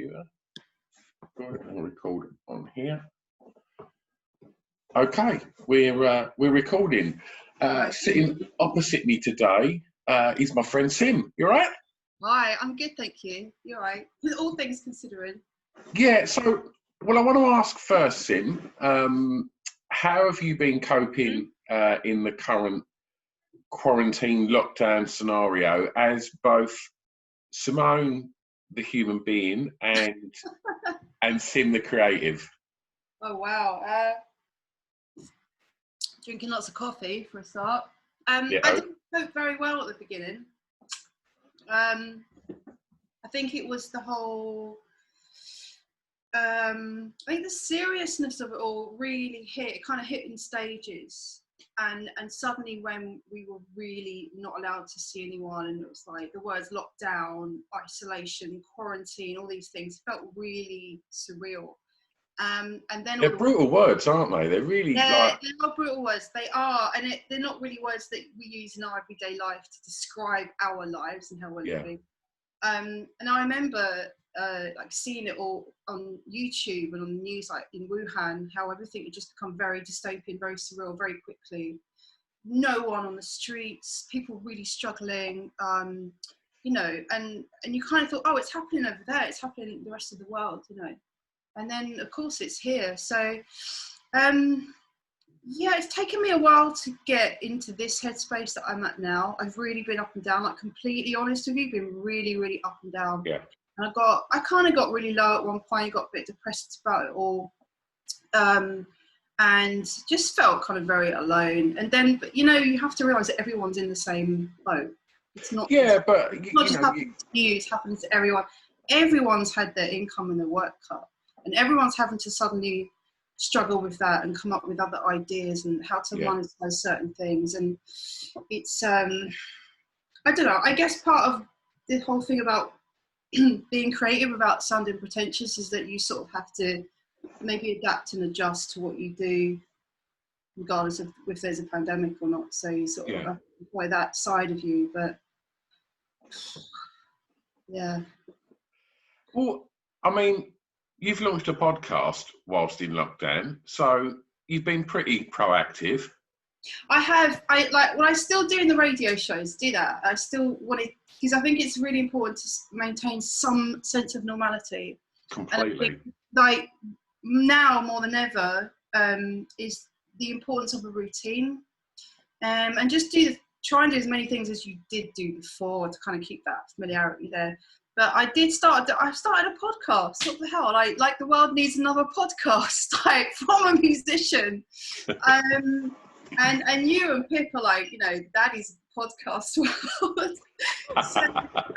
computer. Good, I'll record on here. Okay, we're recording. Sitting opposite me today is my friend Sim. You all right? Hi, I'm good, thank you. You're right. All things considering. Yeah. So, well, I want to ask first, Sim. How have you been coping in the current quarantine lockdown scenario as both Simone, the human being, and Sim, the creative? Oh wow. Drinking lots of coffee for a start. Yeah. I didn't cope very well at the beginning. I think it was the whole. I think the seriousness of it all really hit. It kind of hit in stages, and suddenly when we were really not allowed to see anyone, and it was like the words lockdown, isolation, quarantine, all these things felt really surreal. And then they're brutal words, aren't they? They're really they're not brutal words. They are, and they're not really words that we use in our everyday life to describe our lives and how we're living. And I remember like seeing it all on YouTube and on the news, like in Wuhan, how everything had just become very dystopian, very surreal, very quickly. No one on the streets, people really struggling, you know, and you kind of thought, oh, it's happening over there, it's happening in the rest of the world, you know. And then, of course, it's here. So, yeah, it's taken me a while to get into this headspace that I'm at now. I've really been up and down, like completely honest with you, been really, really up and down. Yeah. And I kind of got really low at one point, got a bit depressed about it all. And just felt kind of very alone. And then, but, you know, you have to realise that everyone's in the same boat. It's not. Yeah, but it's not just happening to you, it's happening to everyone. Everyone's had their income and their work cut. And everyone's having to suddenly struggle with that and come up with other ideas and how to monetize certain things. And it's, I don't know, I guess part of the whole thing about being creative without sounding pretentious is that you sort of have to maybe adapt and adjust to what you do, regardless of if there's a pandemic or not. So you sort of employ that side of you, but yeah. Well, I mean, you've launched a podcast whilst in lockdown, so you've been pretty proactive. I have. I still doing the radio shows. Do that. I still want it because I think it's really important to maintain some sense of normality. Completely. And I think, like now more than ever, is the importance of a routine, and just try and do as many things as you did do before to kind of keep that familiarity there. But I started a podcast. What the hell? Like the world needs another podcast, like from a musician. And you and Pip are like, you know, daddy's podcast world. So,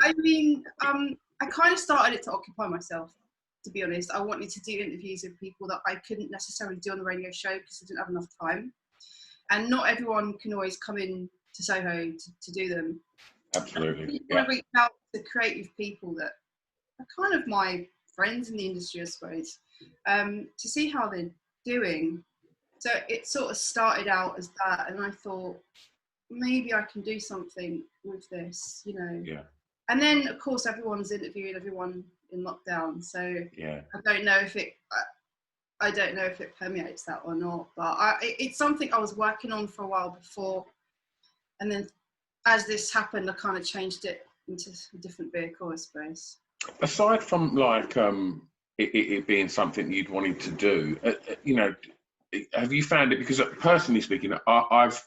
I mean, I kind of started it to occupy myself, to be honest. I wanted to do interviews with people that I couldn't necessarily do on the radio show because I didn't have enough time. And not everyone can always come in to Soho to do them. Absolutely. I want to reach out to creative people that are kind of my friends in the industry, I suppose, to see how they're doing. So it sort of started out as that, and I thought maybe I can do something with this, you know. Yeah. And then, of course, everyone's interviewing everyone in lockdown, so I don't know if it. I don't know if it permeates that or not, but it's something I was working on for a while before, and then as this happened, I kind of changed it into a different vehicle, I suppose. Aside from like it being something you'd wanted to do, you know, have you found it? Because personally speaking, I've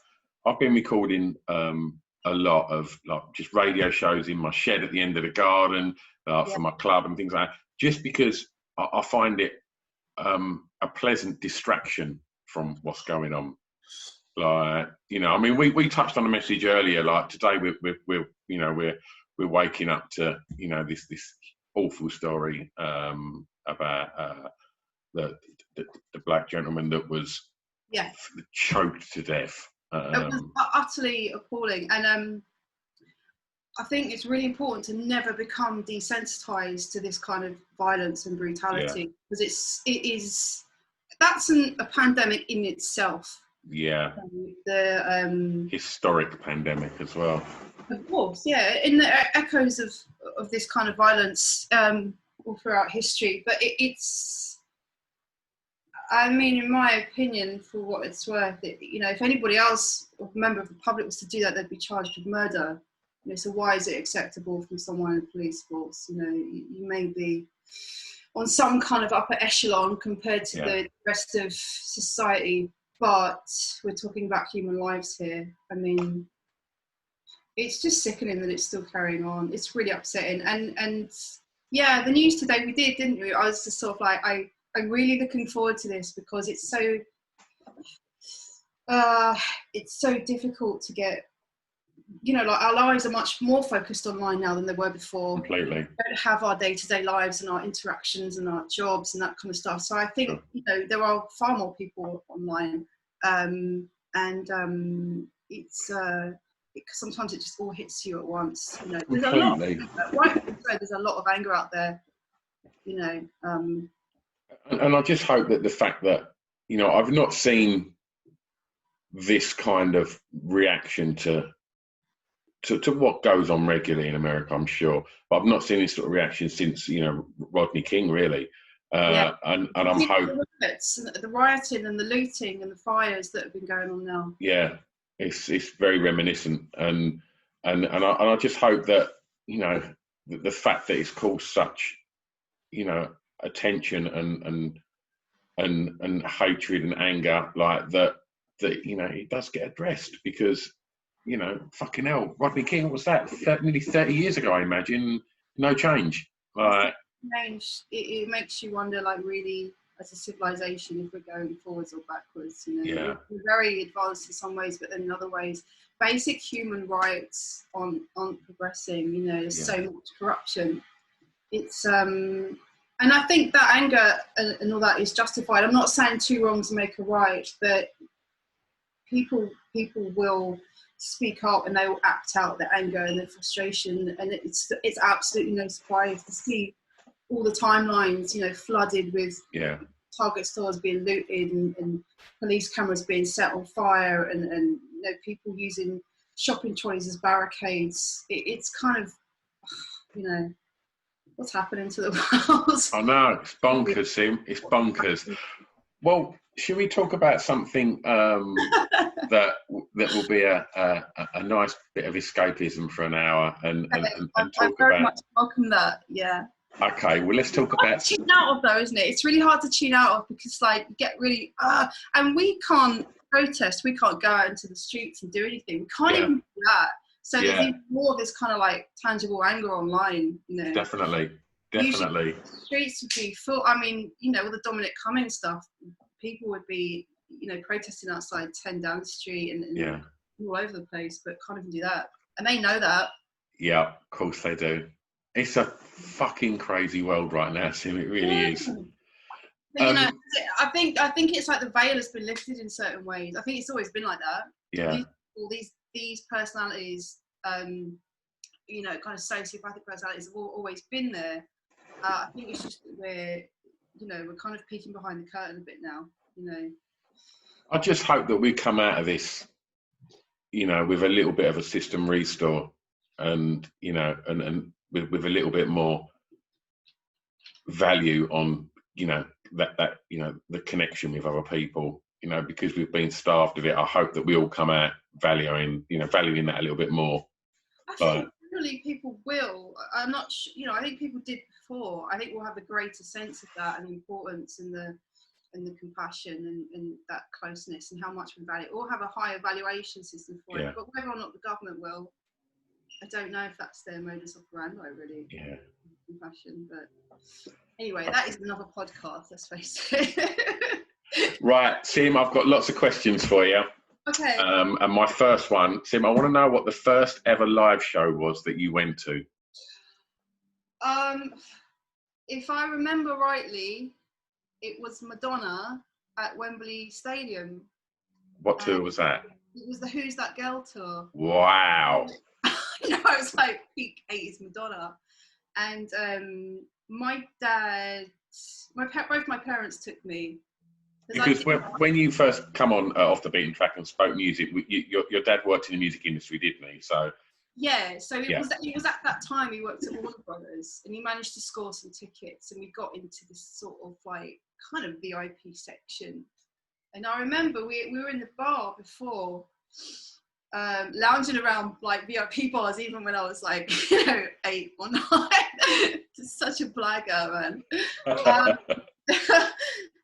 been recording a lot of like just radio shows in my shed at the end of the garden for my club and things like that, just because I find it a pleasant distraction from what's going on. Like, you know, I mean, we touched on a message earlier. Like today, we're you know we're waking up to, you know, this awful story about the black gentleman that was choked to death. It was utterly appalling, and I think it's really important to never become desensitized to this kind of violence and brutality, because that's a pandemic in itself. Yeah. The historic pandemic as well. Of course, yeah. In the echoes of this kind of violence, all throughout history. But it's, I mean, in my opinion, for what it's worth, if anybody else, or a member of the public, was to do that, they'd be charged with murder. So why is it acceptable from someone in the police force? You may be on some kind of upper echelon compared to the rest of society, but we're talking about human lives here. I mean, it's just sickening that it's still carrying on. It's really upsetting. And yeah, the news today, we did, didn't we? I was just sort of like, I'm really looking forward to this, because it's so difficult to get, like, our lives are much more focused online now than they were before. Completely. We don't have our day-to-day lives and our interactions and our jobs and that kind of stuff. So I think, there are far more people online. It's sometimes it just all hits you at once. There's a lot of anger out there. And I just hope that the fact that I've not seen this kind of reaction to what goes on regularly in America, I'm sure, but I've not seen this sort of reaction since Rodney King, really. And I'm hoping the rioting and the looting and the fires that have been going on now. Yeah, it's very reminiscent, and I just hope that the fact that it's caused such attention and hatred and anger like that it does get addressed, because fucking hell, Rodney King, what was that, nearly 30 years ago, I imagine. No change. It makes you wonder, like, really, as a civilization, if we're going forwards or backwards. We're very advanced in some ways, but then in other ways, basic human rights aren't progressing. There's so much corruption. It's and I think that anger and all that is justified. I'm not saying two wrongs make a right, but people will speak up and they will act out their anger and their frustration, and it's absolutely no surprise to see all the timelines flooded with Target stores being looted and police cameras being set on fire, and people using shopping trolleys as barricades. It's kind of what's happening to the world. I know, it's bonkers, Sim. It's bonkers. Well, should we talk about something that will be a nice bit of escapism for an hour and talk I very much welcome that. Yeah. Okay, well, let's talk about. Tune out of though, isn't it? It's really hard to tune out of, because like you get really and we can't protest. We can't go out into the streets and do anything. We can't even do that. So there's even more of this kind of like tangible anger online. Definitely. Usually the streets would be full. I mean, with the Dominic Cummings stuff, people would be, protesting outside 10 down the street and all over the place, but can't even do that. And they know that. Yeah, of course they do. It's a fucking crazy world right now, Sim. It really is. But, I think it's like the veil has been lifted in certain ways. I think it's always been like that. Yeah. These personalities, kind of sociopathic personalities have always been there. I think it's just that we're kind of peeking behind the curtain a bit now. I just hope that we come out of this, with a little bit of a system restore, and and with a little bit more value on that the connection with other people, because we've been starved of it. I hope that we all come out valuing that a little bit more. I think generally people will. I'm not I think people did before. I think we'll have a greater sense of that and the importance and the compassion and that closeness and how much we value, or have a higher valuation system for it. But whether or not the government will, I don't know if that's their modus operandi, really. Yeah. Compassion, but anyway, that is another podcast, let's face it. Right, Sim, I've got lots of questions for you. Okay. And my first one, Sim, I want to know what the first ever live show was that you went to. If I remember rightly, it was Madonna at Wembley Stadium. What tour was that? It was the Who's That Girl tour. Wow. It was like peak 80s Madonna. And my dad, both my parents took me. Because when you first come on Off the Beaten Track and spoke music, your dad worked in the music industry, didn't he? So Yeah, so it Yeah. was at that time he worked at Warner Brothers, and he managed to score some tickets, and we got into this sort of like kind of VIP section. And I remember we were in the bar before, lounging around like VIP bars, even when I was like 8 or 9. Just such a blagger, man.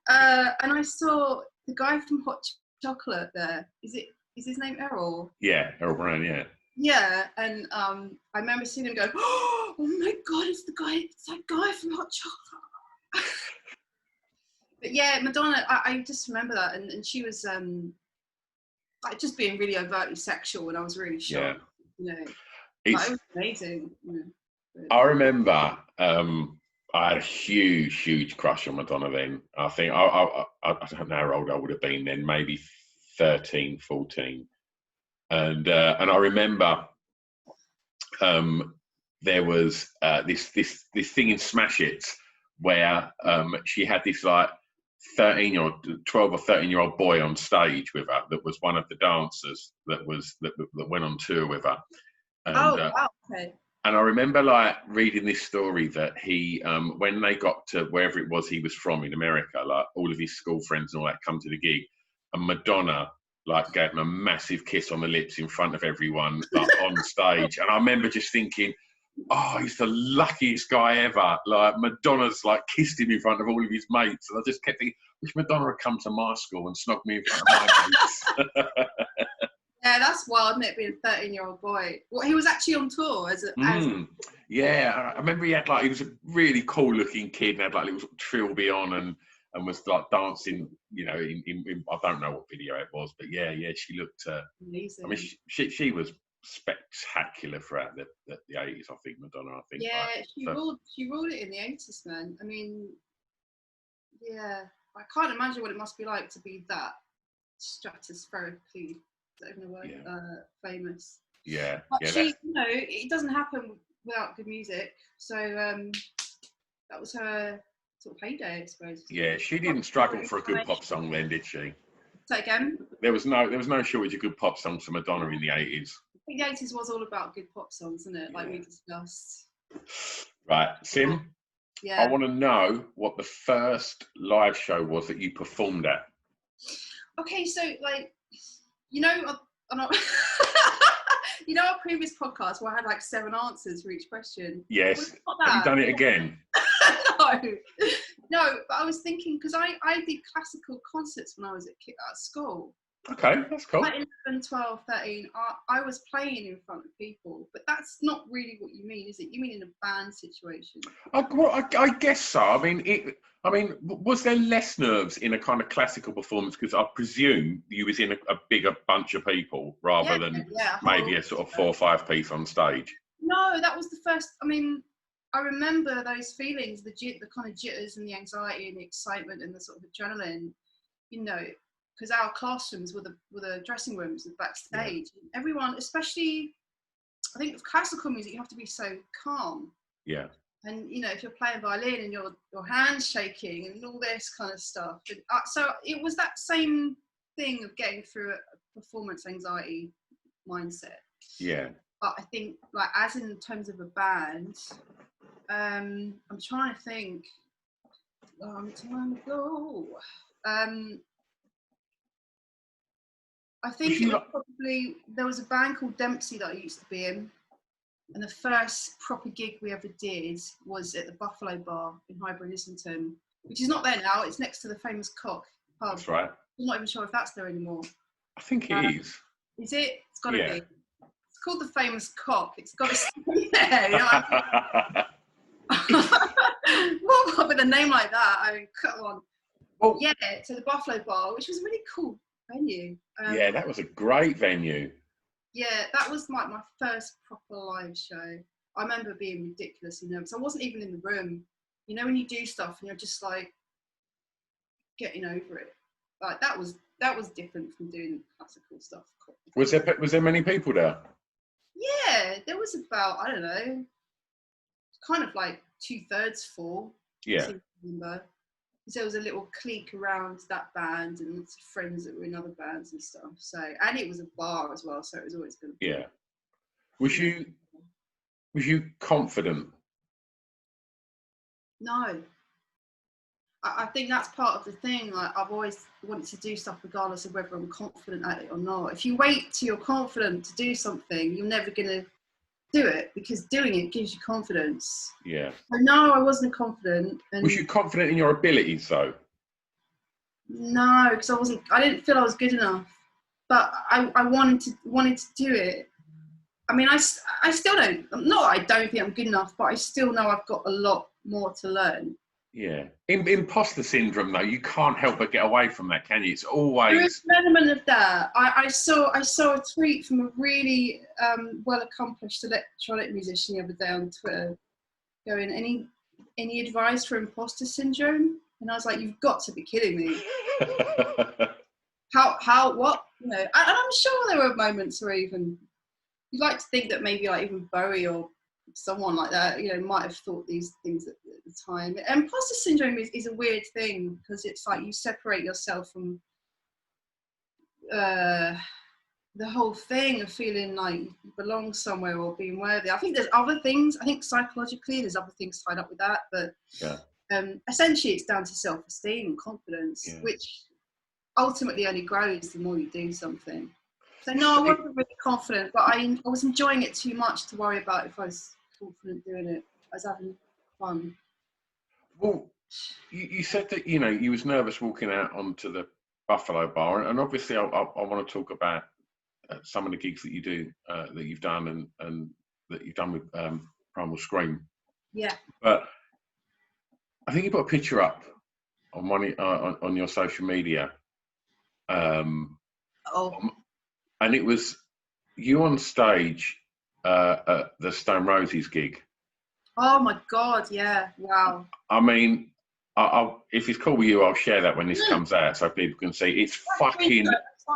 And I saw the guy from Hot Chocolate there. Is his name Errol? Yeah, Errol Brown. Yeah. Yeah, and I remember seeing him go, oh my God, it's that guy from Hot Chocolate. But yeah, Madonna, I just remember that, and she was like just being really overtly sexual, and I was really shocked. Yeah. It was amazing. I remember I had a huge crush on Madonna then. I think I don't know how old I would have been then, maybe 13, 14. And I remember there was this thing in Smash It where she had this like 12 or 13-year-old boy on stage with her that was one of the dancers that went on tour with her. And, wow, okay. And I remember like reading this story that he, when they got to wherever it was he was from in America, like all of his school friends and all that come to the gig, and Madonna like gave him a massive kiss on the lips in front of everyone, like on stage. And I remember just thinking, oh, he's the luckiest guy ever. Like Madonna's like kissed him in front of all of his mates. And I just kept thinking, wish Madonna had come to my school and snogged me in front of my mates. Yeah, that's wild, isn't it, being a 13-year-old boy? Well, he was actually on tour Yeah, I remember he was a really cool looking kid and had like little trilby on and was like dancing, in I don't know what video it was, but yeah, she looked amazing. I mean, she was spectacular throughout the 80s, I think, Madonna. I think. Yeah, she ruled it in the 80s, man. I mean, yeah, I can't imagine what it must be like to be that stratospherically, famous. Yeah, but she, it doesn't happen without good music. So that was her sort of heyday, I suppose. Yeah, she didn't struggle for a good pop song then, did she? Say again? There was no shortage of good pop songs for Madonna in the 80s. I think the 80s was all about good pop songs, isn't it? Like we discussed. Right, Sim. Yeah. I want to know what the first live show was that you performed at. Okay, so like, our previous podcast where I had like 7 answers for each question. Yes. Have you done it again? No, but I was thinking, because I did classical concerts when I was at school. Okay, that's cool. Like 11, 12, 13, I was playing in front of people, but that's not really what you mean, is it? You mean in a band situation? I guess so. I mean, was there less nerves in a kind of classical performance? Because I presume you was in a bigger bunch of people rather than maybe a sort of 4 or 5 piece on stage. No, that was the first. I mean, I remember those feelings, the kind of jitters and the anxiety and the excitement and the sort of adrenaline, because our classrooms were the dressing rooms and backstage. Yeah. Everyone, especially, I think with classical music, you have to be so calm. Yeah. And if you're playing violin and your hands shaking and all this kind of stuff, so it was that same thing of getting through a performance anxiety mindset. Yeah. But I think, like, as in terms of a band, I'm trying to think. Long time ago. I think there was a band called Dempsey that I used to be in, and the first proper gig we ever did was at the Buffalo Bar in Highbury, Islington, which is not there now. It's next to the famous Cock pub. That's right. I'm not even sure if that's there anymore. I think it is. Is it? It's got to be. It's called the famous Cock. It's got to stay there. What with a name like that? I mean, come on. Well, yeah, so the Buffalo Bar, which was a really cool venue. Yeah, that was a great venue. Yeah, that was my first proper live show. I remember being ridiculously nervous. I wasn't even in the room. When you do stuff and you're just like getting over it. Like that was different from doing classical stuff. Was there many people there? Yeah, there was about, I don't know, kind of like 2/3 full. Yeah. I remember. So there was a little clique around that band and friends that were in other bands and stuff. So, and it was a bar as well, so it was always going to be. Yeah. Was you confident? No. I think that's part of the thing. Like, I've always wanted to do stuff regardless of whether I'm confident at it or not. If you wait till you're confident to do something, you're never going to do it, because doing it gives you confidence. Yeah. So no, I wasn't confident. And was you confident in your abilities though? no, because I didn't feel I was good enough. But I wanted to do it. I mean, I still don't. Not that I don't think I'm good enough, but I still know I've got a lot more to learn. Yeah. Impostor syndrome, though, you can't help but get away from that, can you? It's always... There is an element of that. I saw a tweet from a really well-accomplished electronic musician the other day on Twitter going, any advice for imposter syndrome? And I was like, you've got to be kidding me. What? You know, and I'm sure there were moments where even... You'd like to think that maybe like even Bowie or someone like that, you know, might have thought these things at the time. Imposter syndrome is a weird thing, because it's like you separate yourself from the whole thing of feeling like you belong somewhere or being worthy. I think there's other things. I think psychologically there's other things tied up with that, but essentially it's down to self-esteem and confidence, which ultimately only grows the more you do something. So no, I wasn't really confident, but I was enjoying it too much to worry about if I was confident doing it. I was having fun. Well, you said that, you know, you was nervous walking out onto the Buffalo Bar, and obviously I want to talk about some of the gigs that you do, that you've done, and that you've done with Primal Scream. Yeah. But I think you put a picture up on one on your social media. And it was you on stage at the Stone Roses gig. Oh my God, yeah, wow. I mean, if it's cool with you, I'll share that when this comes out so people can see. It's fucking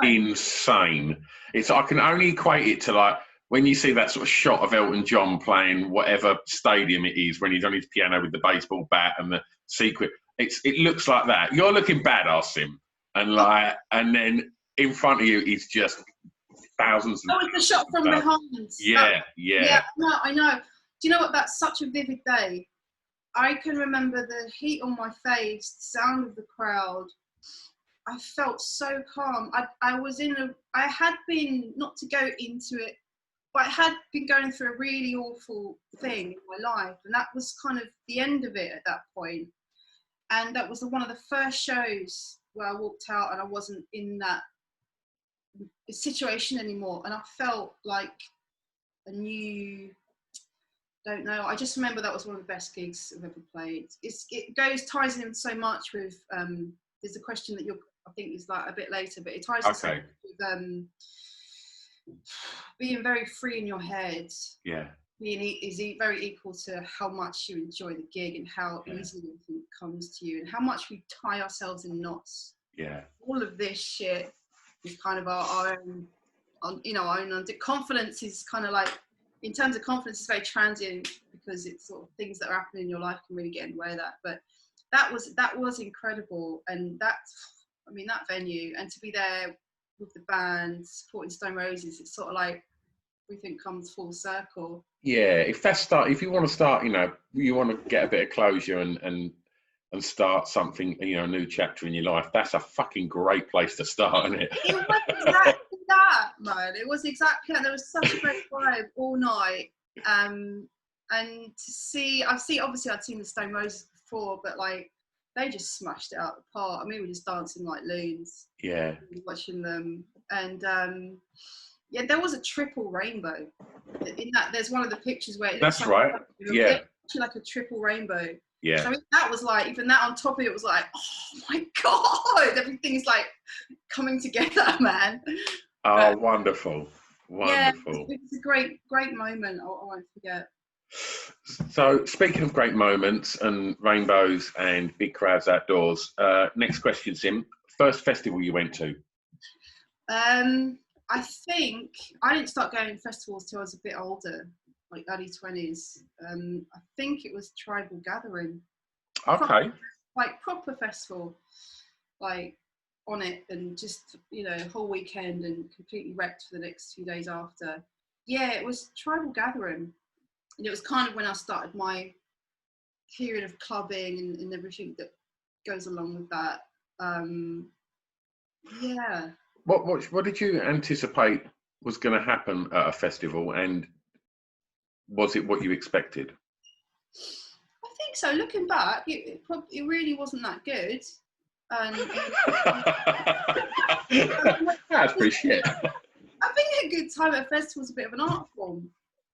insane. I can only equate it to like when you see that sort of shot of Elton John playing whatever stadium it is when he's on his piano with the baseball bat and the sequin. It looks like that. You're looking badass, Sim, and then in front of you is just thousands. Oh, it's a shot from behind. Yeah. No, I know. Do you know what? That's such a vivid day. I can remember the heat on my face, the sound of the crowd. I felt so calm. I had been, not to go into it, but I had been going through a really awful thing in my life, and that was kind of the end of it at that point. And that was one of the first shows where I walked out and I wasn't in that situation anymore, and I felt like a new, don't know, I just remember that was one of the best gigs I've ever played. It ties in so much with there's a question that I think is like a bit later, but it ties in so much with being very free in your head. Is very equal to how much you enjoy the gig and how easily it comes to you, and how much we tie ourselves in knots. All of this shit is kind of our own, you know, our own. Confidence is kind of like, in terms of confidence, it's very transient, because it's sort of things that are happening in your life can really get in the way of that. But that was incredible, and that venue, and to be there with the band supporting Stone Roses, it's sort of like everything comes full circle. Yeah, if you want to start, you know, you want to get a bit of closure and start something, you know, a new chapter in your life, that's a fucking great place to start, isn't it? It was exactly that, man. It was exactly that. There was such a great vibe all night. And to see, obviously I'd seen the Stone Roses before, but like, they just smashed it out of the park. I mean, we were just dancing like loons. Yeah. Watching them. And there was a triple rainbow. In that, there's one of the pictures where it looks like a triple rainbow. Yeah. So that was like, even that on top of it was like, oh my God, everything's like coming together, man. Oh, wonderful. Yeah, it's a great moment. I won't forget. So, speaking of great moments and rainbows and big crowds outdoors, next question, Sim. First festival you went to? I think I didn't start going to festivals till I was a bit older, like early 20s. I think it was Tribal Gathering. Okay. Proper festival, like on it, and just, you know, whole weekend and completely wrecked for the next few days after. Yeah, it was tribal gathering, and it was kind of when I started my period of clubbing and everything that goes along with that. Yeah. What did you anticipate was going to happen at a festival, and was it what you expected? I think so. Looking back, it really wasn't that good. And That's pretty shit. I think a good time at a festival is a bit of an art form.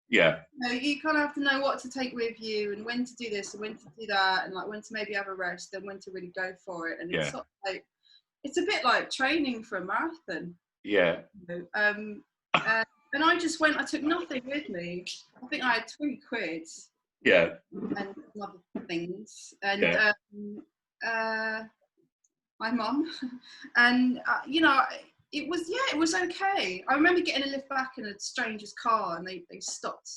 Yeah. You know, you kind of have to know what to take with you and when to do this and when to do that, and like when to maybe have a rest and when to really go for it. And it's sort of like, it's a bit like training for a marathon. Yeah. You know? And I just went. I took nothing with me. I think I had £20. Yeah. And other things. And my mum, and you know, it was okay. I remember getting a lift back in a stranger's car, and they stopped.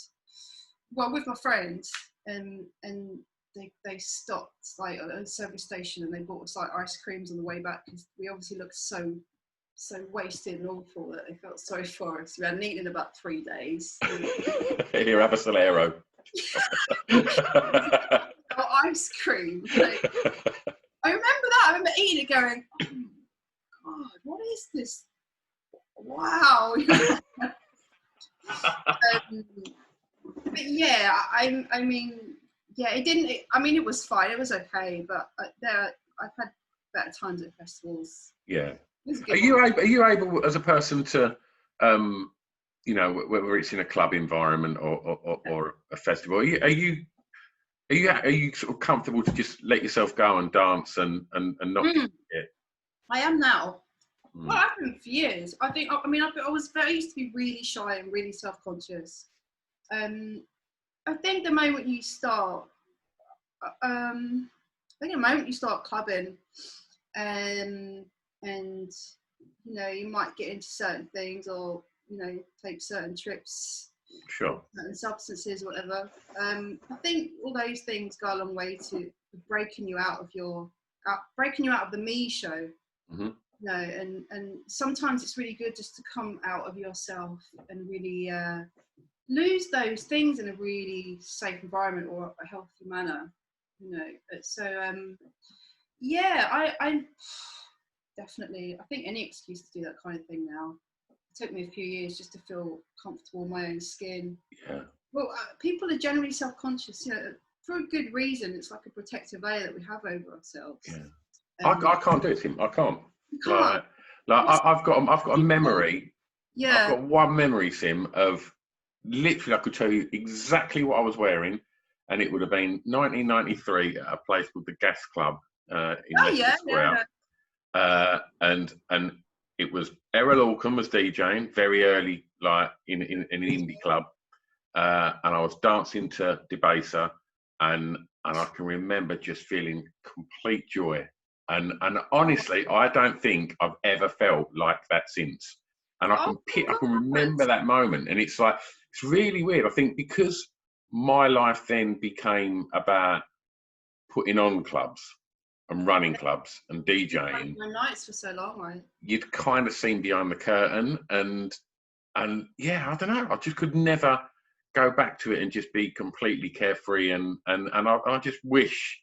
Well, with my friend, and they stopped like at a service station, and they bought us like ice creams on the way back because we obviously looked so wasted and awful that they felt sorry for us. We hadn't eaten in about 3 days. Here, have a Solero. Ice cream. Like, I remember that. I remember eating it, going, "Oh God, what is this? Wow!" But yeah, I mean, yeah, it didn't. I mean, it was fine. It was okay, but I've had better times at festivals. Yeah. Are you able as a person to, you know, whether it's in a club environment or a festival, are you sort of comfortable to just let yourself go and dance and not? I am now. Well, I've been for years. I think. I mean, I used to be really shy and really self-conscious. I think the moment you start, clubbing, and you know, you might get into certain things, or you know, take certain trips, sure, certain substances, whatever. I think all those things go a long way to breaking you out of the me show. Mm-hmm. You know, and sometimes it's really good just to come out of yourself and really lose those things in a really safe environment or a healthy manner. You know, so yeah, I definitely, I think any excuse to do that kind of thing now. It took me a few years just to feel comfortable in my own skin. Yeah. Well, people are generally self-conscious, you know, for a good reason. It's like a protective layer that we have over ourselves. Yeah. I can't do it, Tim. I can't. You can't. I've got a memory. Yeah. I've got one memory, Sim, of literally I could tell you exactly what I was wearing, and it would have been 1993 at a place called the Gas Club in Leicester Square. And it was Errol Alcombe was DJing very early, like in an indie club, and I was dancing to Debaser, and I can remember just feeling complete joy. And honestly, I don't think I've ever felt like that since. And I can remember that moment, and it's like, it's really weird. I think because my life then became about putting on clubs and running clubs and DJing. My nights for so long, right? You'd kind of seen behind the curtain, and yeah, I don't know. I just could never go back to it and just be completely carefree. And I just wish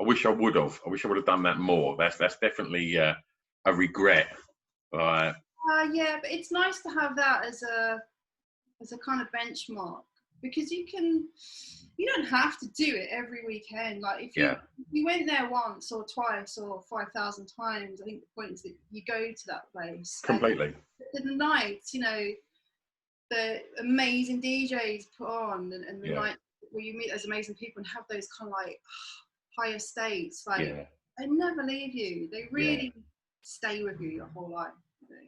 I would have. I wish I would have done that more. That's definitely a regret. Yeah, but it's nice to have that as a kind of benchmark, because you don't have to do it every weekend. Like if you went there once or twice or 5,000 times, I think the point is that you go to that place completely. And the nights, you know, the amazing DJs put on, and the night where you meet those amazing people and have those kind of like higher states, like they never leave you. They really stay with you your whole life. You know?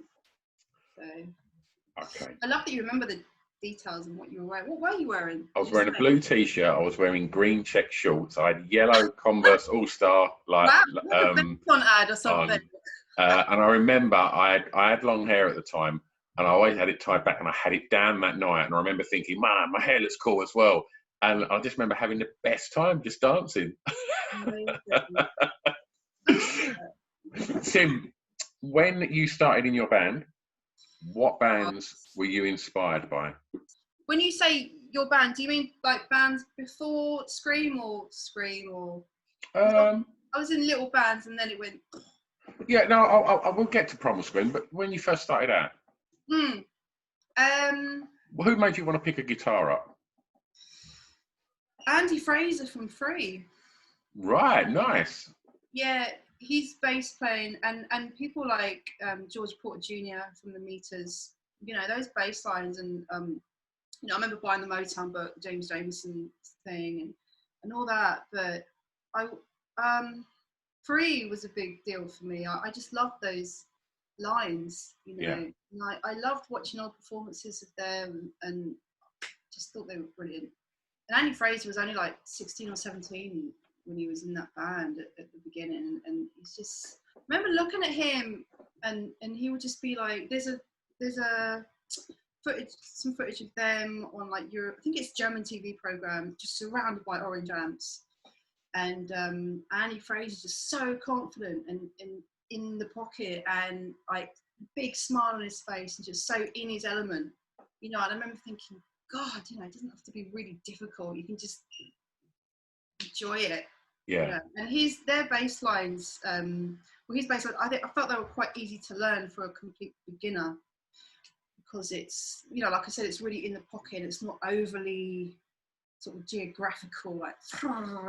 So okay. I love that you remember the details and what you were wearing. What were you wearing? I was wearing a blue t-shirt. I was wearing green check shorts. I had yellow Converse All-Star like a on ad or something. And I remember I had long hair at the time, and I always had it tied back, and I had it down that night. And I remember thinking, man, my hair looks cool as well. And I just remember having the best time just dancing. Tim, when you started in your band, What bands were you inspired by? When you say your band, do you mean like bands before Scream or? 'Cause I was in little bands and then it went. Yeah, no, I will get to Primal Scream, but when you first started out, who made you want to pick a guitar up? Andy Fraser from Free. Right, nice. Yeah, he's bass playing, and people like George Porter Jr. from the Meters. You know those bass lines, and you know I remember buying the Motown book, James Jameson thing, and all that. But Free was a big deal for me. I just loved those lines, you know. Yeah. And I loved watching old performances of them, and just thought they were brilliant. And Andy Fraser was only like 16 or 17 when he was in that band at the beginning, and he's just. I remember looking at him, and he would just be like, "There's a some footage of them on like I think it's German TV program, just surrounded by orange ants." And Andy Fraser's just so confident and in the pocket, and like big smile on his face, and just so in his element, you know. And I remember thinking, God, you know, it doesn't have to be really difficult. You can just enjoy it. Yeah. You know? And their bass lines, his bass lines, I felt they were quite easy to learn for a complete beginner, because it's, you know, like I said, it's really in the pocket. It's not overly sort of geographical, like,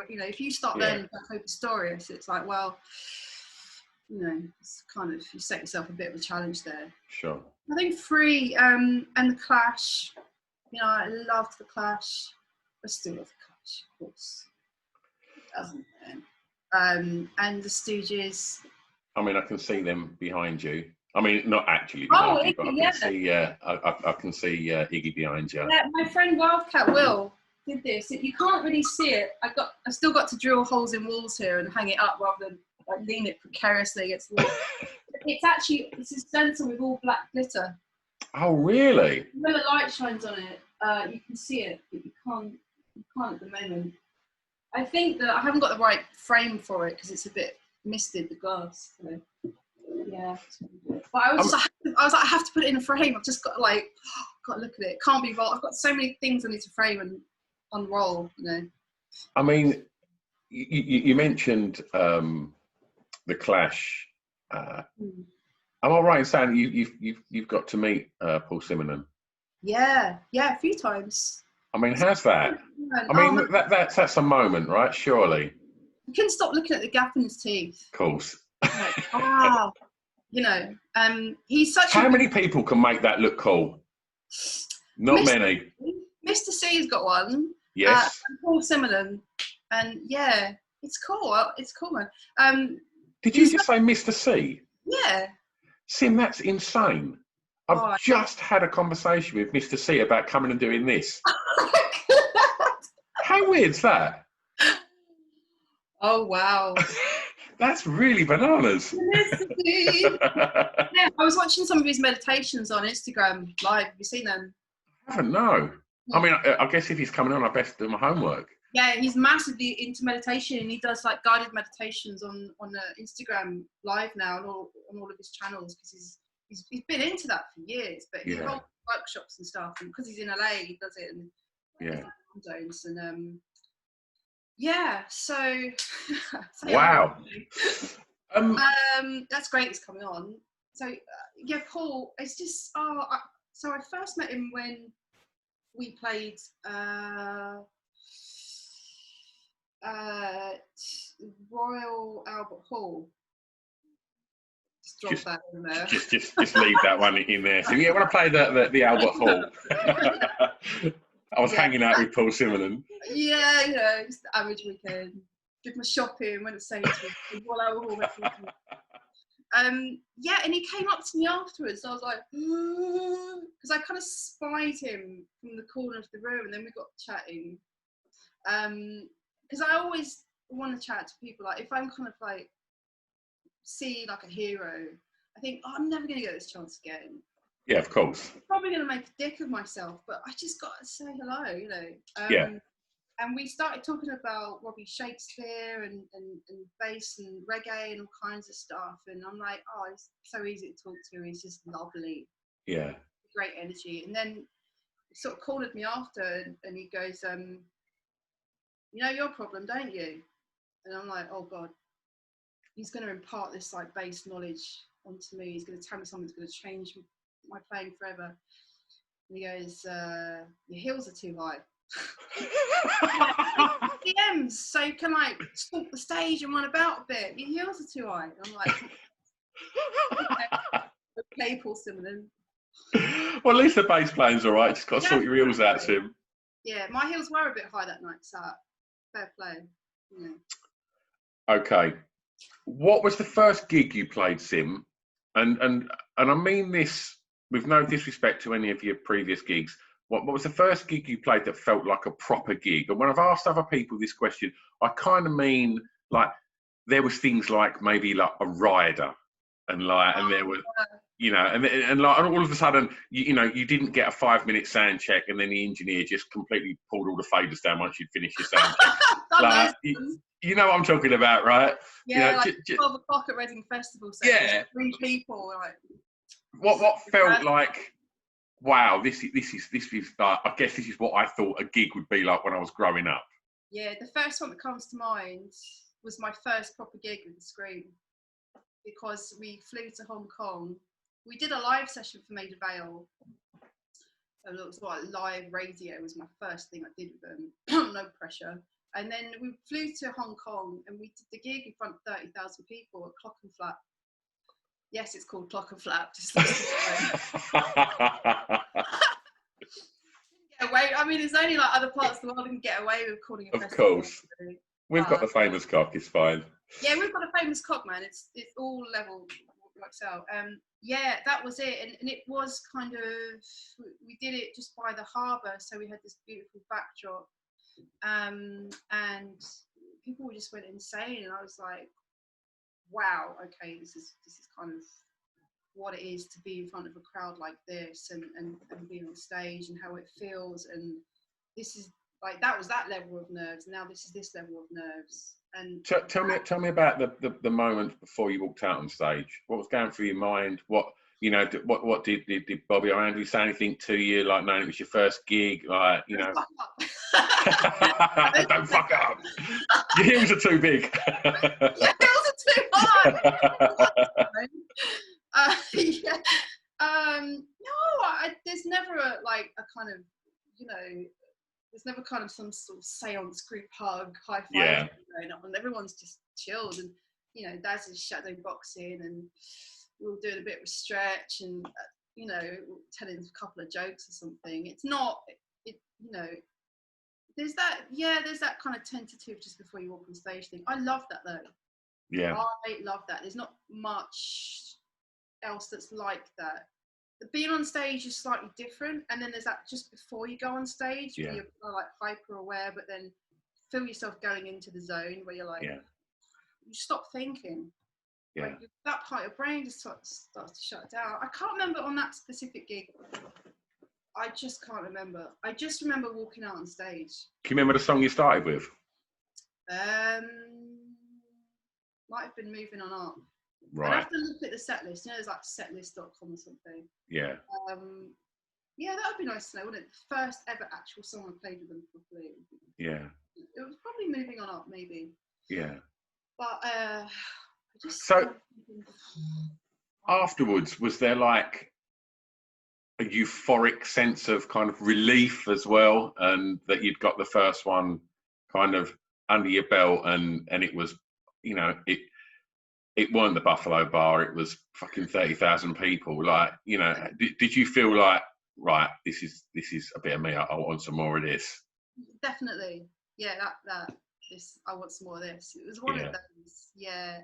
you know, if you start learning Jaco Pastorius, it's like, well, you know, it's kind of, you set yourself a bit of a challenge there. Sure. I think Free and The Clash, you know, I loved The Clash. I still love The Clash, of course. It doesn't. And The Stooges. I mean, I can see them behind you. I mean, not actually behind you, but I can see Iggy behind you. Yeah, my friend Wildcat Will did this. You can't really see it. I still got to drill holes in walls here and hang it up rather than like lean it precariously against the wall. It's a stencil with all black glitter. Oh, really? When the light shines on it, you can see it, but you can't at the moment. I think that I haven't got the right frame for it because it's a bit misted, the glass. So, yeah. But I was like, I have to put it in a frame. I've just got to got to look at it. Can't be rolled. I've got so many things I need to frame and unroll, you know. I mean, you mentioned The Clash. Am I right in saying you've got to meet Paul Simonon? Yeah, a few times. I mean, how's that? I mean, that's a moment, right? Surely. You couldn't stop looking at the gap in his teeth. Of course. Like, wow. You know, he's such. How many people can make that look cool? Not many. Mr. C's got one. Yes. And Paul Simonon, and yeah, it's cool. It's cool, man. Did you just say Mr. C? Yeah. Sim, that's insane. I've just had a conversation with Mr. C about coming and doing this. How weird's that? Oh, wow. That's really bananas. Yeah, I was watching some of his meditations on Instagram live. Have you seen them? I haven't, no. Yeah. I mean, I guess if he's coming on, I best do my homework. Yeah, he's massively into meditation, and he does like guided meditations on Instagram live now on all of his channels, because he's been into that for years. But he holds workshops and stuff, and because he's in LA, he does it in zones. And so wow. That's great. He's coming on. So Paul. It's just so I first met him when we played. Royal Albert Hall. Just drop that in there. Just leave that one in there. So when I played the Albert Hall, I was hanging out with Paul Simonon. Yeah, you know, just the average weekend. Did my shopping, went to Sainsbury's, Royal Albert Hall. And he came up to me afterwards. So I was like, because I kind of spied him from the corner of the room, and then we got chatting. Because I always want to chat to people. Like if I'm kind of like see like a hero, I think I'm never going to get this chance again. Yeah, of course. I'm probably going to make a dick of myself, but I just got to say hello, you know. And we started talking about Robbie Shakespeare and bass and reggae and all kinds of stuff. And I'm like, oh, he's so easy to talk to. He's just lovely. Yeah. Great energy. And then he sort of cornered me after, and he goes, you know your problem, don't you? And I'm like, oh God, he's going to impart this like base knowledge onto me. He's going to tell me something that's going to change my playing forever. And he goes, your heels are too high. DMs, so you can like stalk the stage and run about a bit. Your heels are too high. And I'm like, okay, Paul Simon. Well, at least the bass playing's all right. Just got to sort your heels out, Sim. Yeah, my heels were a bit high that night, so fair play. Yeah. Okay. What was the first gig you played, Sim? And I mean this with no disrespect to any of your previous gigs. What was the first gig you played that felt like a proper gig? And when I've asked other people this question, I kind of mean like there was things like maybe like a rider, and there was, you know, and all of a sudden, you know, you didn't get a 5-minute sound check, and then the engineer just completely pulled all the faders down once you'd finished your sound check. Like, you know what I'm talking about, right? Yeah, you know, like 12 o'clock at Reading Festival. So yeah. 3 people. Like, what felt like, wow, this is I guess this is what I thought a gig would be like when I was growing up. Yeah, the first one that comes to mind was my first proper gig with the Scream, because we flew to Hong Kong. We did a live session for Maida Vale. So it was like live radio was my first thing I did with them. No pressure. And then we flew to Hong Kong and we did the gig in front of 30,000 people at Clock and Flap. Yes, it's called Clock and Flap. Get away. I mean, there's only like other parts of the world that can get away with calling it. Of course. We've got the famous cock, it's fine. Yeah, we've got a famous cock, man. It's all level like so. Yeah, that was it. And it was kind of, we did it just by the harbour, so we had this beautiful backdrop. And people just went insane, and I was like, wow, okay, this is kind of what it is to be in front of a crowd like this, and be on stage, and how it feels. And this is like, that was that level of nerves. Now this is this level of nerves. And tell me about the moment before you walked out on stage. What was going through your mind? What, you know, what did Bobby or Andy say anything to you, like knowing it was your first gig, like, you know? Don't fuck up. Your heels are too big. Your heels are too high. Yeah. No, there's never a kind of, you know, there's never kind of some sort of seance group hug, high five going on. Everyone's just chilled, and you know, Daz is shadow boxing, and we're all doing a bit of a stretch, and you know, telling a couple of jokes or something. It's not, you know, there's that kind of tentative just before you walk on stage thing. I love that though. Yeah. I love that. There's not much else that's like that. Being on stage is slightly different, and then there's that just before you go on stage where you're like hyper aware, but then feel yourself going into the zone where you're like, you stop thinking. Yeah. Like, that part of your brain just starts to shut down. I can't remember on that specific gig. I just can't remember. I just remember walking out on stage. Can you remember the song you started with? Might have been Moving On Up. Right. I'd have to look at the set list. You know, there's like setlist.com or something. Yeah. Yeah, that would be nice to know, wouldn't it? The first ever actual song I played with them properly. Yeah. It was probably Moving On Up, maybe. Yeah. But I just. So afterwards, was there like a euphoric sense of kind of relief as well, and that you'd got the first one kind of under your belt, and it was, you know, it weren't the Buffalo Bar, it was fucking 30,000 people. Like, you know, did you feel like, right, this is a bit of me, I want some more of this? Definitely. Yeah, that this, I want some more of this. It was one of those,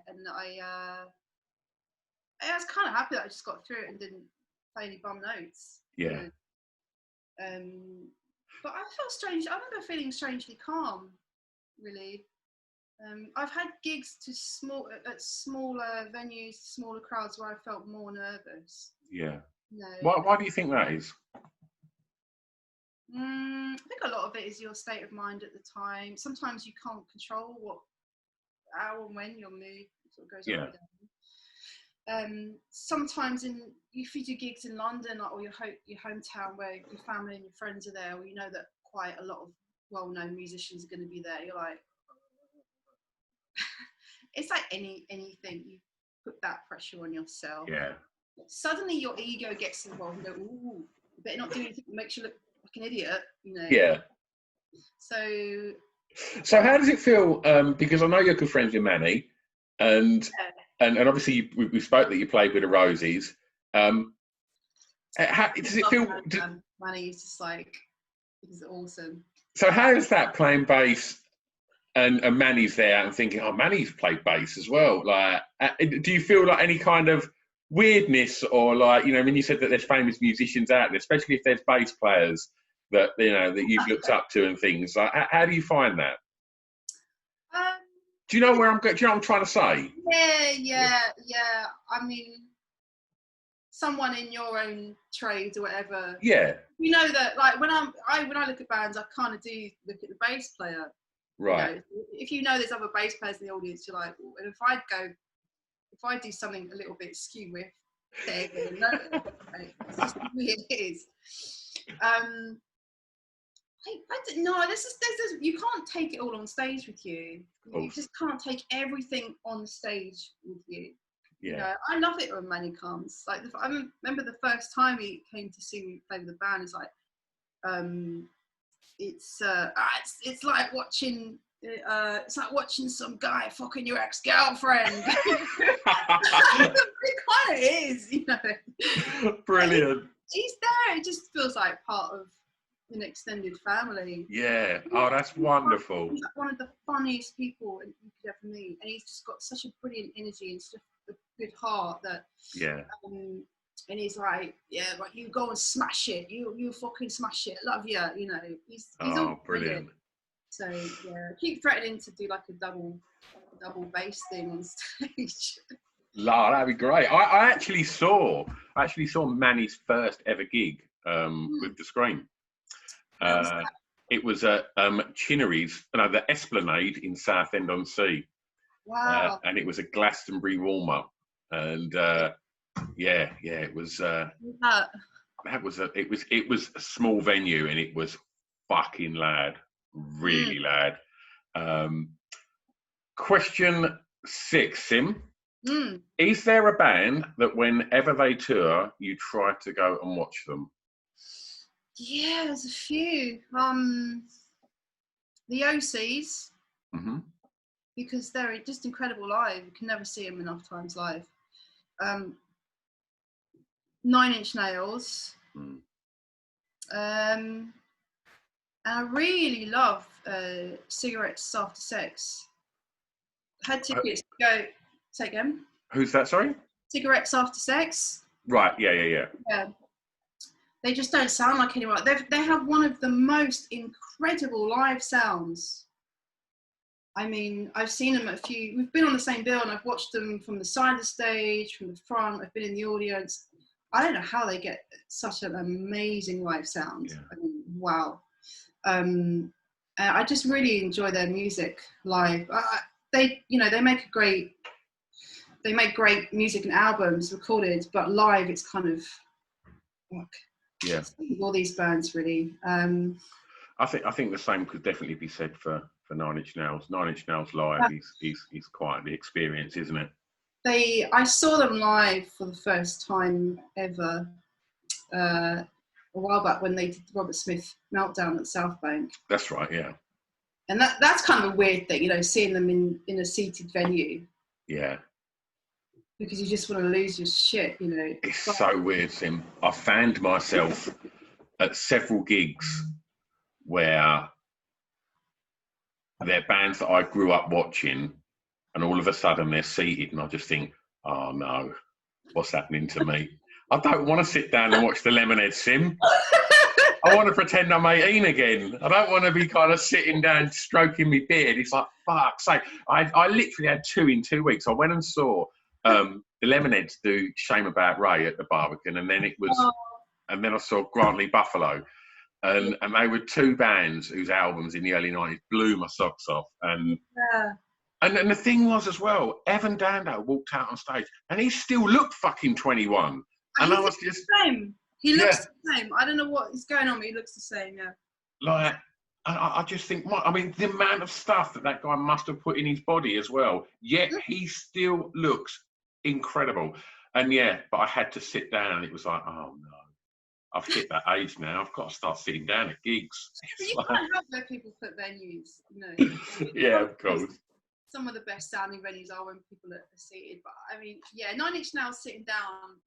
and I was kind of happy that I just got through it and didn't play any bum notes. Yeah. You know? But I felt strange. I remember feeling strangely calm, really. I've had gigs at smaller venues, smaller crowds where I felt more nervous. Yeah. No. Why do you think that is? I think a lot of it is your state of mind at the time. Sometimes you can't control how and when your mood sort of goes up and down. sometimes if you do gigs in London, like, or your hometown where your family and your friends are there, or you know that quite a lot of well-known musicians are going to be there, you're like, it's like anything, you put that pressure on yourself. Yeah. Suddenly your ego gets involved and go, ooh, you better not do anything that makes you look like an idiot, you know. Yeah. So how does it feel? Because I know you're good friends with Manny, and obviously we spoke that you played with the Rosies. How does it feel? Manny is just like, he's awesome. So how is that playing bass? And Manny's there and thinking, oh, Manny's played bass as well. Like, do you feel like any kind of weirdness, or like, you know, when you said that there's famous musicians out there, especially if there's bass players that, you know, that you've looked up to and things, like, how do you find that? Do you know where I'm going? Do you know what I'm trying to say? Yeah. I mean, someone in your own trade or whatever. Yeah. You know that, like, when I look at bands, I kind of do look at the bass player. Right. You know, if you know there's other bass players in the audience, you're like, and if I do something a little bit skew with, they're gonna know it. Right? It's just the way it is. I don't know. This is you can't take it all on stage with you. You just can't take everything on stage with you. Yeah. You know, I love it when Manny comes. Like, I remember the first time he came to see me play with the band. It's like, it's like watching. It's like watching some guy fucking your ex-girlfriend. It kind of is, you know. Brilliant. He's there. It just feels like part of an extended family. Yeah. Oh, that's wonderful. He's like one of the funniest people you could ever meet, and he's just got such a brilliant energy and such a good heart that. Yeah. And he's like, yeah, like, you go and smash it. You fucking smash it. Love you. You know. He's all brilliant. So yeah, I keep threatening to do like a double bass thing on stage. That'd be great. I actually saw Manny's first ever gig with the Scream. It was at Chinnery's, the Esplanade in Southend-on-Sea. Wow. And it was a Glastonbury warm-up, and it was. It was a small venue, and it was fucking loud, really loud. Question 6, Sim. Is there a band that whenever they tour, you try to go and watch them? Yeah, there's a few. The OCs, because they're just incredible live. You can never see them enough times live. 9 Inch Nails. And I really love Cigarettes After Sex. I had tickets to go. Say again. Who's that? Sorry. Cigarettes After Sex. Right. Yeah. They just don't sound like anyone. They have one of the most incredible live sounds. I mean, I've seen them we've been on the same bill, and I've watched them from the side of the stage, from the front. I've been in the audience. I don't know how they get such an amazing live sound. Yeah. I mean, wow. I just really enjoy their music live. They make great music and albums recorded, but live it's kind of all these bands really. I think the same could definitely be said for 9 Inch Nails. 9 Inch Nails live is quite the experience, isn't it? I saw them live for the first time ever a while back when they did the Robert Smith Meltdown at South Bank. That's right, yeah. And that's kind of a weird thing, you know, seeing them in a seated venue. Yeah. Because you just want to lose your shit, you know. It's so weird, Sim. I found myself at several gigs where they're bands that I grew up watching, and all of a sudden they're seated, and I just think, oh no, what's happening to me? I don't want to sit down and watch the Lemonhead, Sim. I want to pretend I'm 18 again. I don't want to be kind of sitting down stroking my beard. It's like, fuck's sake. I literally had 2 in 2 weeks. I went and saw the Lemonheads do Shame About Ray at the Barbican, and then and then I saw Grantley Buffalo. And they were 2 bands whose albums in the early 90s blew my socks off. And And the thing was as well, Evan Dando walked out on stage and he still looked fucking 21. And I was just... the same. He looks the same. I don't know what is going on, but he looks the same, yeah. Like, I just think, I mean, the amount of stuff that guy must have put in his body as well, yet he still looks incredible. And yeah, but I had to sit down and it was like, oh no, I've hit that age now. I've got to start sitting down at gigs. You can't help where people put venues, you know. Yeah, of course. Some of the best sounding venues are when people are seated. But I mean, yeah, 9 Inch Nails sitting down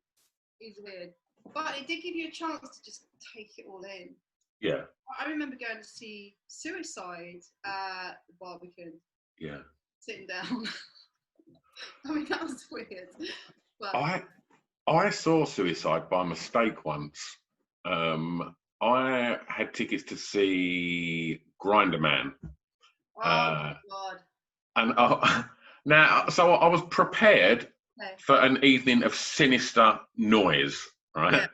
is weird. But it did give you a chance to just take it all in. Yeah. I remember going to see Suicide at the Barbican. Yeah. Sitting down. I mean, that was weird. But I saw Suicide by mistake once. I had tickets to see Grinder Man. Oh my God. And now, so I was prepared for an evening of sinister noise, right? Yeah.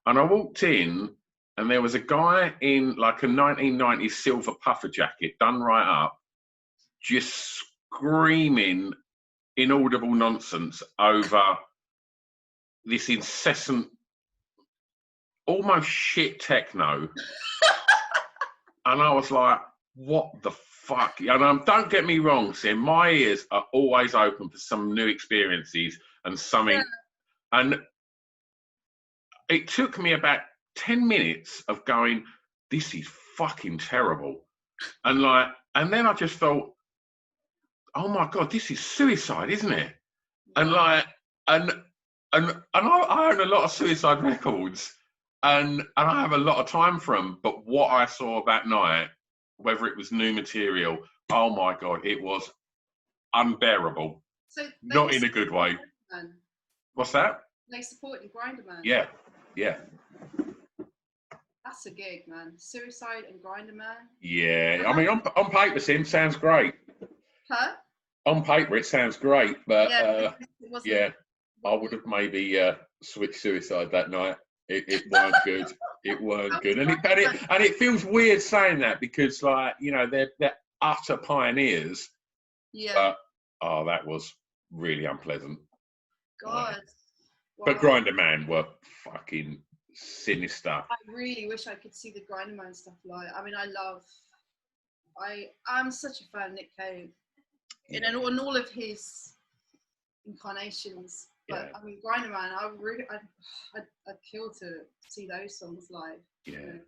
And I walked in, and there was a guy in like a 1990s silver puffer jacket, done right up, just screaming inaudible nonsense over this incessant, almost shit techno. And I was like, what the fuck? And don't get me wrong, Sim, my ears are always open for some new experiences and something. Yeah. And it took me about 10 minutes of going, this is fucking terrible. And then I just thought, oh my God, this is Suicide, isn't it? And I own a lot of Suicide records and I have a lot of time for them. But what I saw that night, whether it was new material, oh my God, it was unbearable. So not in a good way. What's that? They supported Grinder Man. Yeah, yeah. That's a gig, man. Suicide and Grinder Man. Yeah, I mean, on paper, Sim, sounds great. Huh? On paper, it sounds great, but yeah, I would have maybe switched Suicide that night. It weren't good. It weren't good, and it feels weird saying that because, like, you know, they're utter pioneers. Yeah. But that was really unpleasant. God. Wow. But Grinder Man were fucking sinister. I really wish I could see the Grinder Man stuff live. I mean, I'm such a fan of Nick Cave, and on all of his incarnations. But I mean, Grinder Man, I'd kill to see those songs live. Yeah.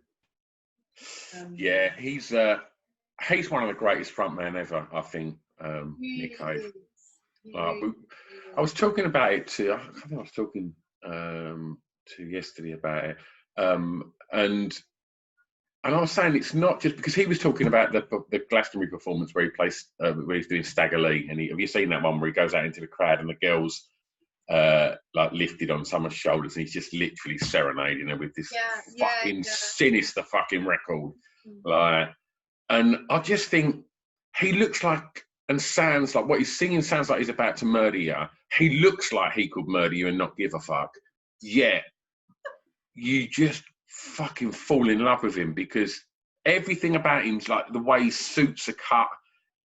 Yeah, he's one of the greatest frontmen ever, I think. Nick Cave. I was talking about it to, I think I was talking to yesterday about it, and I was saying it's not just because he was talking about the Glastonbury performance where he plays, where he's doing Stagger Lee, and have you seen that one where he goes out into the crowd and the girls like lifted on someone's shoulders and he's just literally serenading her with this fucking sinister fucking record, like, and I just think he looks like and sounds like what he's singing sounds like he's about to murder you. He looks like he could murder you and not give a fuck. Yeah, you just fucking fall in love with him because everything about him's like the way his suits are cut,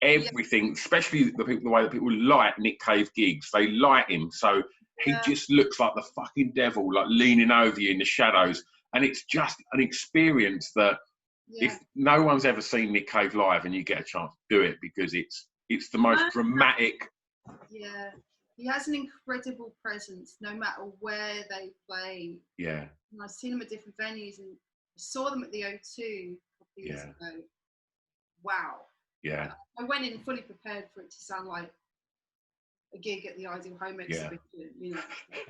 everything, especially the way that people light Nick Cave gigs, they light him so he just looks like the fucking devil, like leaning over you in the shadows, and it's just an experience that if no one's ever seen Nick Cave live and you get a chance to do it because it's the most dramatic. Yeah, he has an incredible presence no matter where they play. Yeah. And I've seen him at different venues and saw them at the O2 a couple years ago. Wow. Yeah. I went in fully prepared for it to sound like a gig at the Ideal Home exhibition. You know,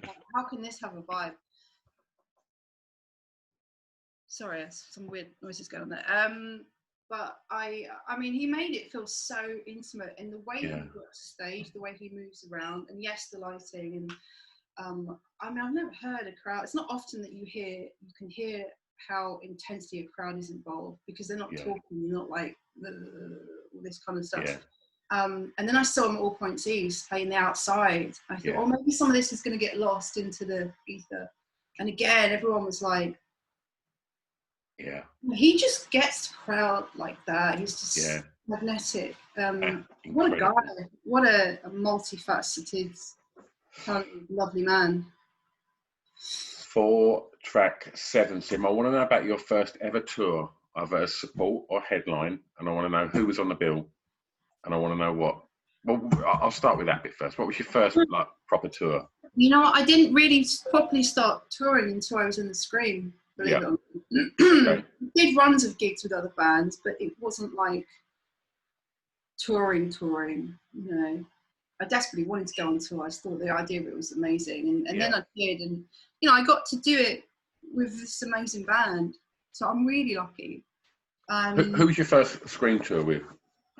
like, how can this have a vibe? Sorry, some weird noises going on there. But I mean, he made it feel so intimate in the way he works the stage, the way he moves around, and yes, the lighting. And I mean, I've never heard a crowd. It's not often that you can hear how intensely a crowd is involved because they're not talking, you're not like all this kind of stuff. Yeah. And then I saw him at All Points East playing the outside. I thought, oh, maybe some of this is going to get lost into the ether. And again, everyone was like, he just gets the crowd like that. He's just magnetic. What a Incredible. guy! What a multifaceted, talented, lovely man. For track 7, Sim, I want to know about your first ever tour, either as support or headline, and I want to know who was on the bill, and I want to know what. Well, I'll start with that bit first. What was your first like proper tour? You know what? I didn't really properly start touring until I was in the Scream, believe it or not. Okay. I did runs of gigs with other bands, but it wasn't like touring, you know. I desperately wanted to go on tour. I just thought the idea of it was amazing. And then I did, and, you know, I got to do it with this amazing band. So I'm really lucky. Who was your first Scream tour with?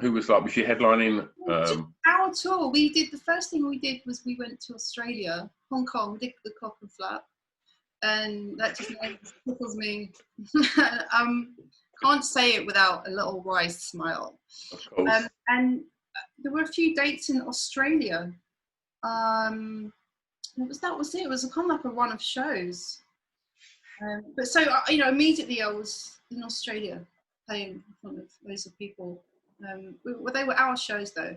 Who was you headlining? Our tour, the first thing we did was we went to Australia, Hong Kong, did the Cock and Flap, and that just tickles me. Can't say it without a little wry smile. Of course. And there were a few dates in Australia. That was it. It was kind of like a run of shows. But so, you know, immediately I was in Australia playing in front of loads of people. They were our shows though.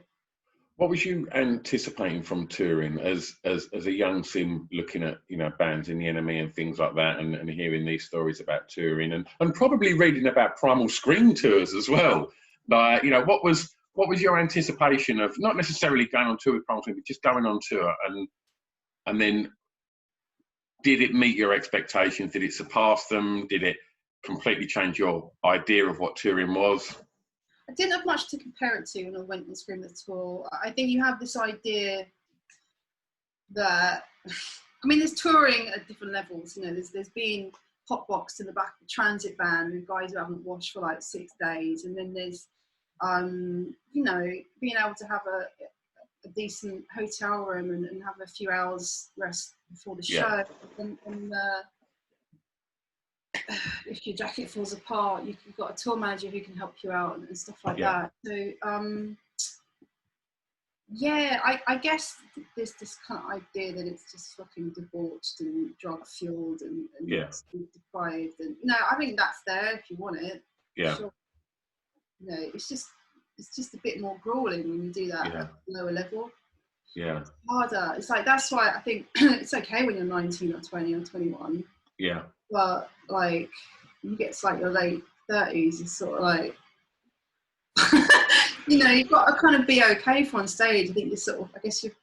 What was you anticipating from touring as a young Sim, looking at, you know, bands in the Enemy and things like that, and hearing these stories about touring, and probably reading about Primal Scream tours as well? Like, you know, what was your anticipation of not necessarily going on tour with Primal Scream, but just going on tour, and then did it meet your expectations? Did it surpass them? Did it completely change your idea of what touring was? I didn't have much to compare it to when I went on Scream at all. I think you have this idea that, I mean, there's touring at different levels. You know, there's been hotboxed in the back of the transit van with guys who haven't washed for like 6 days, and then there's, you know, being able to have a decent hotel room and have a few hours rest before the show, and if your jacket falls apart, you've got a tour manager who can help you out and stuff like that. So I guess there's this kind of idea that it's just fucking debauched and drug fueled and sleep deprived, and you know, I think that's there if you want it. Sure. You know, it's just a bit more grueling when you do that at a lower level. It's harder. It's like, that's why I think it's okay when you're 19 or 20 or 21. Yeah. But like, you get to like your late 30s, it's sort of like, you know, you've got to kind of be okay for on stage. I think you sort of, I guess your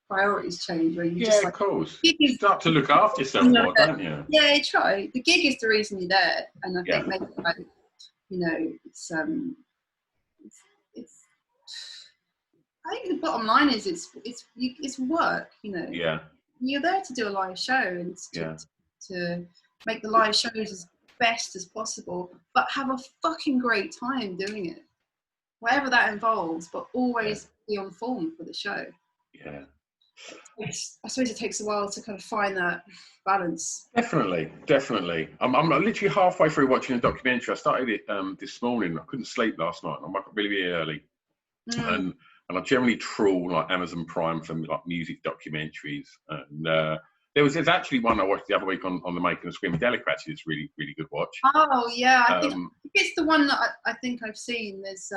priorities change when you just like, of course. You start to look after yourself more, don't you? Yeah, you try. The gig is the reason you're there, and I think maybe like, you know, it's I think the bottom line is it's work, you know. Yeah. You're there to do a live show and to make the live shows as best as possible, but have a fucking great time doing it, whatever that involves. But always be on form for the show. Yeah. I suppose it takes a while to kind of find that balance. Definitely. I'm literally halfway through watching a documentary. I started it this morning. I couldn't sleep last night. I woke up really early. And I generally trawl like Amazon Prime for like music documentaries. And there's actually one I watched the other week on the Making of Screamadelic. Actually, it's really good watch. Oh yeah, I think it's the one that I think I've seen. There's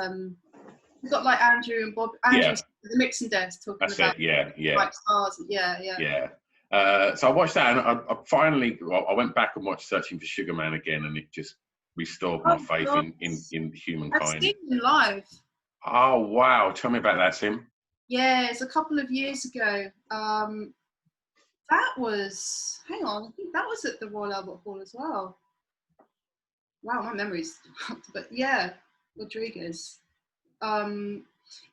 we've got like Andrew and Bob. Andrew's the mixing desk talking about like stars. Yeah. So I watched that, and I finally I went back and watched Searching for Sugar Man again, and it just restored my faith in humankind. I've seen him live. Oh wow! Tell me about that, Sim. Yeah, it's a couple of years ago. That was, hang on, I think that was at the Royal Albert Hall as well. Wow, my memory's but yeah, Rodriguez.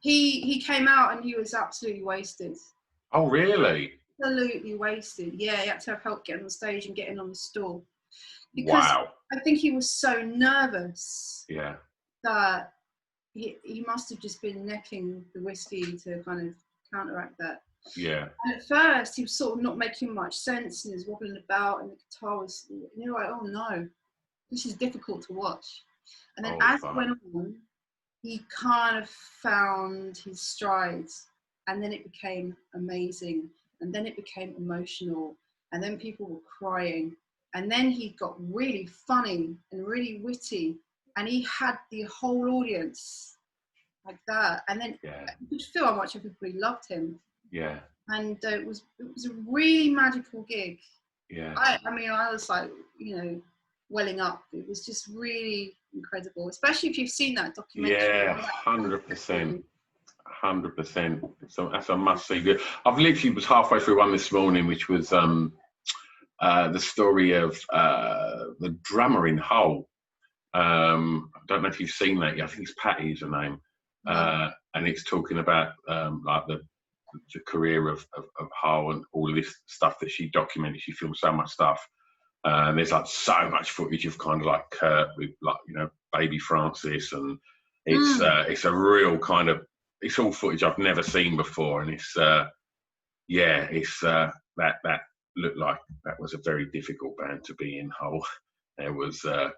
He came out and he was absolutely wasted. Oh really? Absolutely wasted. Yeah, he had to have help getting on stage and getting on the stool. Because I think he was so nervous. Yeah. That he must have just been necking the whiskey to kind of counteract that. Yeah. And at first, he was sort of not making much sense, and he was wobbling about, and the guitar was, and you're like, oh no, this is difficult to watch. And then as it went on, he kind of found his strides, and then it became amazing, and then it became emotional, and then people were crying, and then he got really funny and really witty, and he had the whole audience like that, and then you could feel how much everybody loved him. Yeah. And it was a really magical gig. Yeah. I mean, I was like, welling up. It was just really incredible, especially if you've seen that documentary. Yeah, 100%. 100%. So that's a must see. Good. I've literally was halfway through one this morning, which was the story of the drummer in Hull. I don't know if you've seen that yet. I think it's Patty is her name, and it's talking about like the career of Hull and all of this stuff that she documented. She filmed so much stuff. And there's like so much footage of kind of like Kurt with like, baby Francis, and it's a real kind of, it's all footage I've never seen before, and it's that looked like that was a very difficult band to be in. Hull, there was some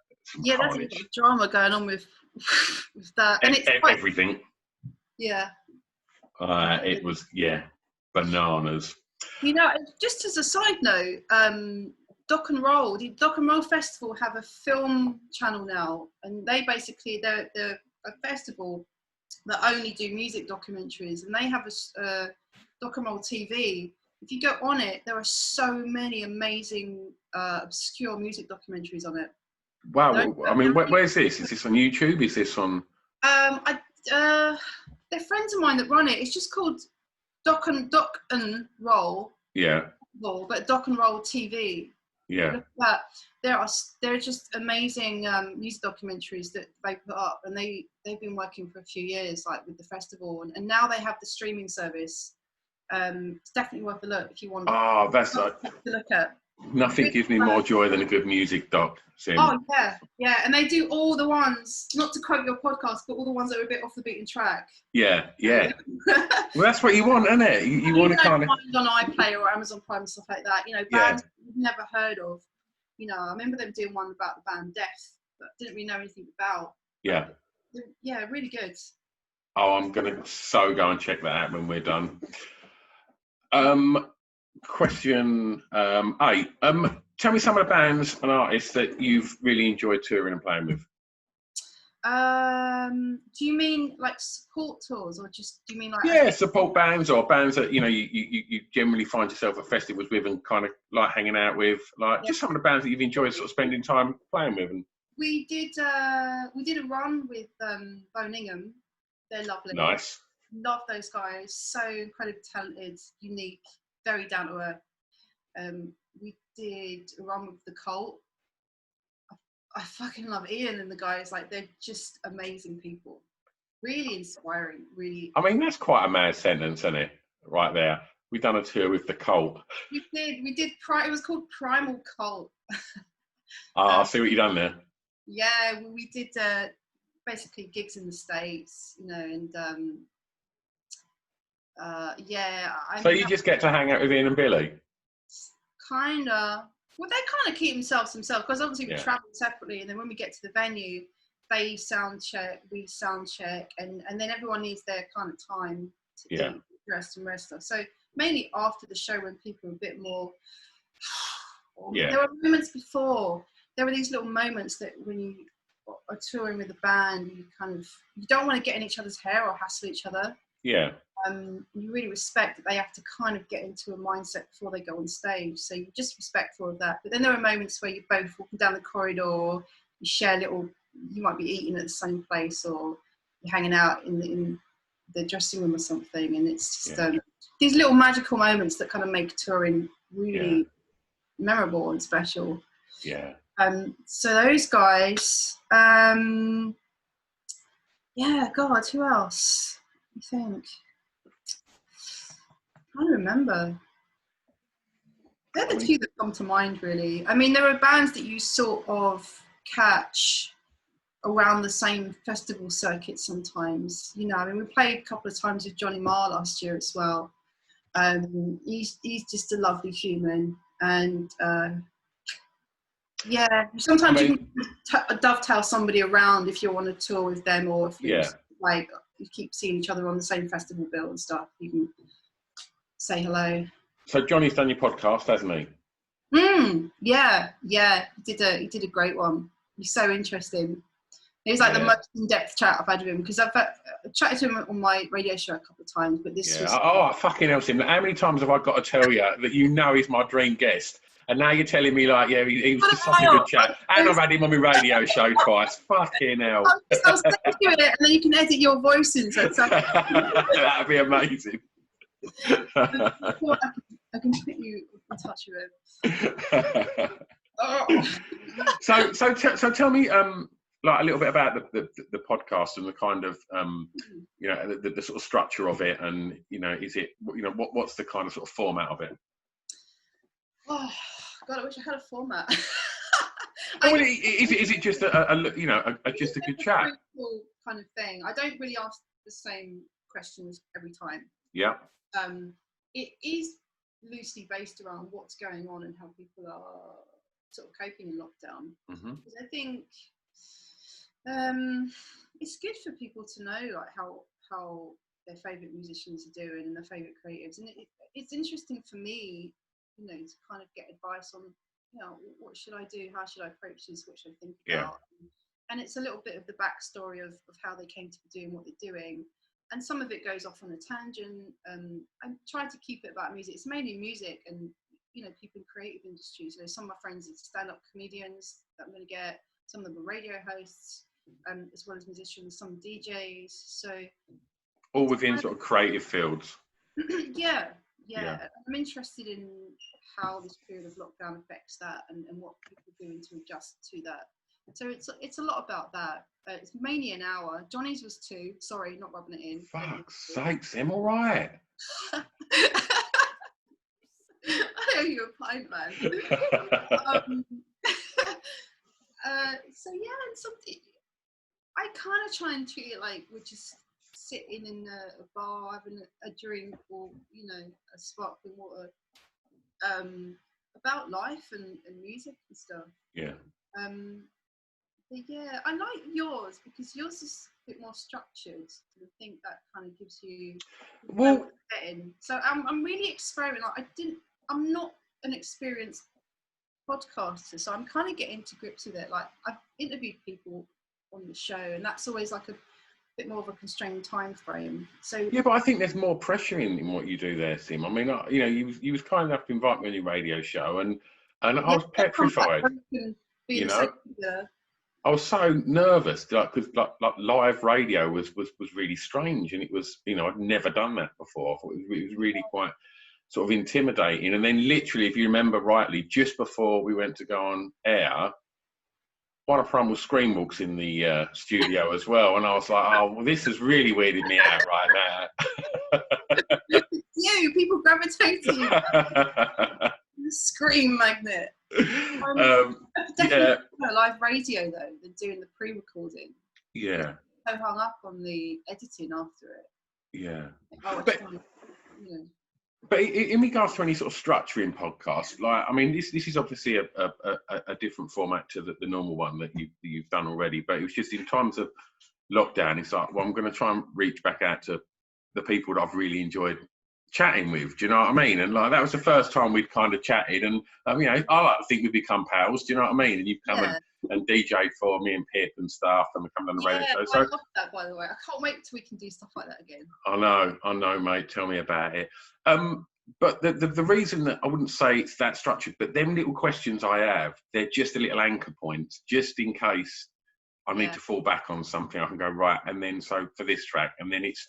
carnage. There's a drama going on with that, and it's everything. Yeah. It was bananas. Just as a side note, Dock and Roll, the Dock and Roll Festival have a film channel now, and they're a festival that only do music documentaries, and they have a Dock and Roll TV. If you go on it, there are so many amazing obscure music documentaries on it. Wow. I mean, where's this? Is this on YouTube? Is this on? They're friends of mine that run it. It's just called Dock and Roll. Yeah. But Dock and Roll TV. Yeah. Look at that. There are just amazing music documentaries that they put up, and they've been working for a few years, like with the festival, and now they have the streaming service. It's definitely worth a look if you want. Oh, that's like to look at. Nothing gives me more joy than a good music doc. Sim. Oh yeah, and they do all the ones, not to quote your podcast, but all the ones that are a bit off the beaten track. Yeah. Well, that's what you want, isn't it? You want to kind of on iPlayer or Amazon Prime and stuff like that. Bands you've never heard of. I remember them doing one about the band Death, but didn't really know anything about. Yeah. Yeah, really good. Oh, I'm gonna go and check that out when we're done. Question 8. Tell me some of the bands and artists that you've really enjoyed touring and playing with. Do you mean like support tours, or just do you mean like support bands, or bands that you generally find yourself at festivals with and kind of like hanging out with, just some of the bands that you've enjoyed sort of spending time playing with? And we did a run with Bone Ingham. They're lovely. Nice. Love those guys. So incredibly talented, unique, very down to earth. We did a run with the Cult. I fucking love Ian and the guys. Like, they're just amazing people. Really inspiring. Really. I mean, that's quite a mad sentence, isn't it? Right there. We've done a tour with the Cult. We did. It was called Primal Cult. I see what you've done there. Yeah, we did basically gigs in the States, and so you just get to hang out with Ian and Billy? Kinda. Well, they kind of keep themselves because obviously we travel separately, and then when we get to the venue, they sound check, we sound check, and then everyone needs their kind of time to eat, rest and rest stuff. So mainly after the show, when people are a bit more. There were moments before. There were these little moments that when you are touring with a band, you don't want to get in each other's hair or hassle each other. Yeah. You really respect that they have to kind of get into a mindset before they go on stage. So you're just respectful of that. But then there are moments where you're both walking down the corridor, you share you might be eating at the same place, or you're hanging out in the dressing room or something. And it's just these little magical moments that kind of make touring really memorable and special. Yeah. So those guys, God, who else? I think. I don't remember. They're the two that come to mind, really. I mean, there are bands that you sort of catch around the same festival circuit sometimes. We played a couple of times with Johnny Marr last year as well. He's just a lovely human, and sometimes you can dovetail somebody around if you're on a tour with them, or if you keep seeing each other on the same festival bill and stuff. You can say hello. So Johnny's done your podcast, hasn't he? Yeah. He did a great one. He's so interesting. He's like the most in-depth chat I've had with him, because I've chatted to him on my radio show a couple of times, but this was... Oh, fucking hell, Sim. How many times have I got to tell you that he's my dream guest? And now you're telling me, like, yeah, he was just such a good chat. And I've had him on my radio show twice. Fucking hell. I'll send you it, and then you can edit your voice into it. So that'd be amazing. I can put you in touch with him. So tell me, like a little bit about the podcast and the kind of, you know, the sort of structure of it, and is it, what's the kind of sort of format of it? Oh God, I wish I had a format. Is it just just a good chat? Cool kind of thing. I don't really ask the same questions every time. Yeah. It is loosely based around what's going on and how people are sort of coping in lockdown. Because I think it's good for people to know like how their favourite musicians are doing and their favourite creatives, and it's interesting for me, to kind of get advice on, what should I do, how should I approach this, what should I think about, and it's a little bit of the backstory of how they came to be doing what they're doing, and some of it goes off on a tangent. I try to keep it about music. It's mainly music and people in creative industries. Some of my friends are stand-up comedians that I'm going to get. Some of them are radio hosts, as well as musicians, some DJs. So all within sort of creative fields. Yeah. I'm interested in how this period of lockdown affects that, and what people are doing to adjust to that. So it's a lot about that. It's mainly an hour. Johnny's was 2. Sorry, not rubbing it in. Fuck's sakes, I'm all right. I owe you a pint, man. So yeah, and something. I kind of try and treat it like we're just sitting in a bar having a drink, or a sparkling water, about life and music and stuff. Yeah. But yeah, I like yours because yours is a bit more structured. I think that kind of gives you getting. So I'm really experimenting. I'm not an experienced podcaster, so I'm kind of getting to grips with it. Like, I've interviewed people on the show, and that's always like a bit more of a constrained time frame. So yeah, but I think there's more pressure in what you do there, Sim. I mean, you was kind enough to invite me on your radio show, and I was petrified. I was so nervous, because like live radio was really strange, and it was, I'd never done that before. I thought it was really quite sort of intimidating. And then literally, if you remember rightly, just before we went to go on air, one of Primal Scream walks in the studio as well, and I was like, oh, well, this has really weirded me out right now. People gravitating to you. Scream magnet. Definitely live radio though, than doing the pre-recording. Yeah. So hung up on the editing after it. Yeah. But in regards to any sort of structuring podcast, like, I mean, this is obviously a different format to the normal one that you've done already, but it was just in times of lockdown, it's like, well, I'm going to try and reach back out to the people that I've really enjoyed chatting with. Do you know what I mean? And like, that was the first time we'd kind of chatted, and I like to think we've become pals. Do you know what I mean? And you've come and DJ'd for me and Pip and stuff, and we come on the radio show. So I love that, by the way. I can't wait till we can do stuff like that again. I know, mate. Tell me about it. But the reason that I wouldn't say it's that structured, but them little questions I have, they're just a little anchor points, just in case I need to fall back on something. I can go right, and then so for this track, and then it's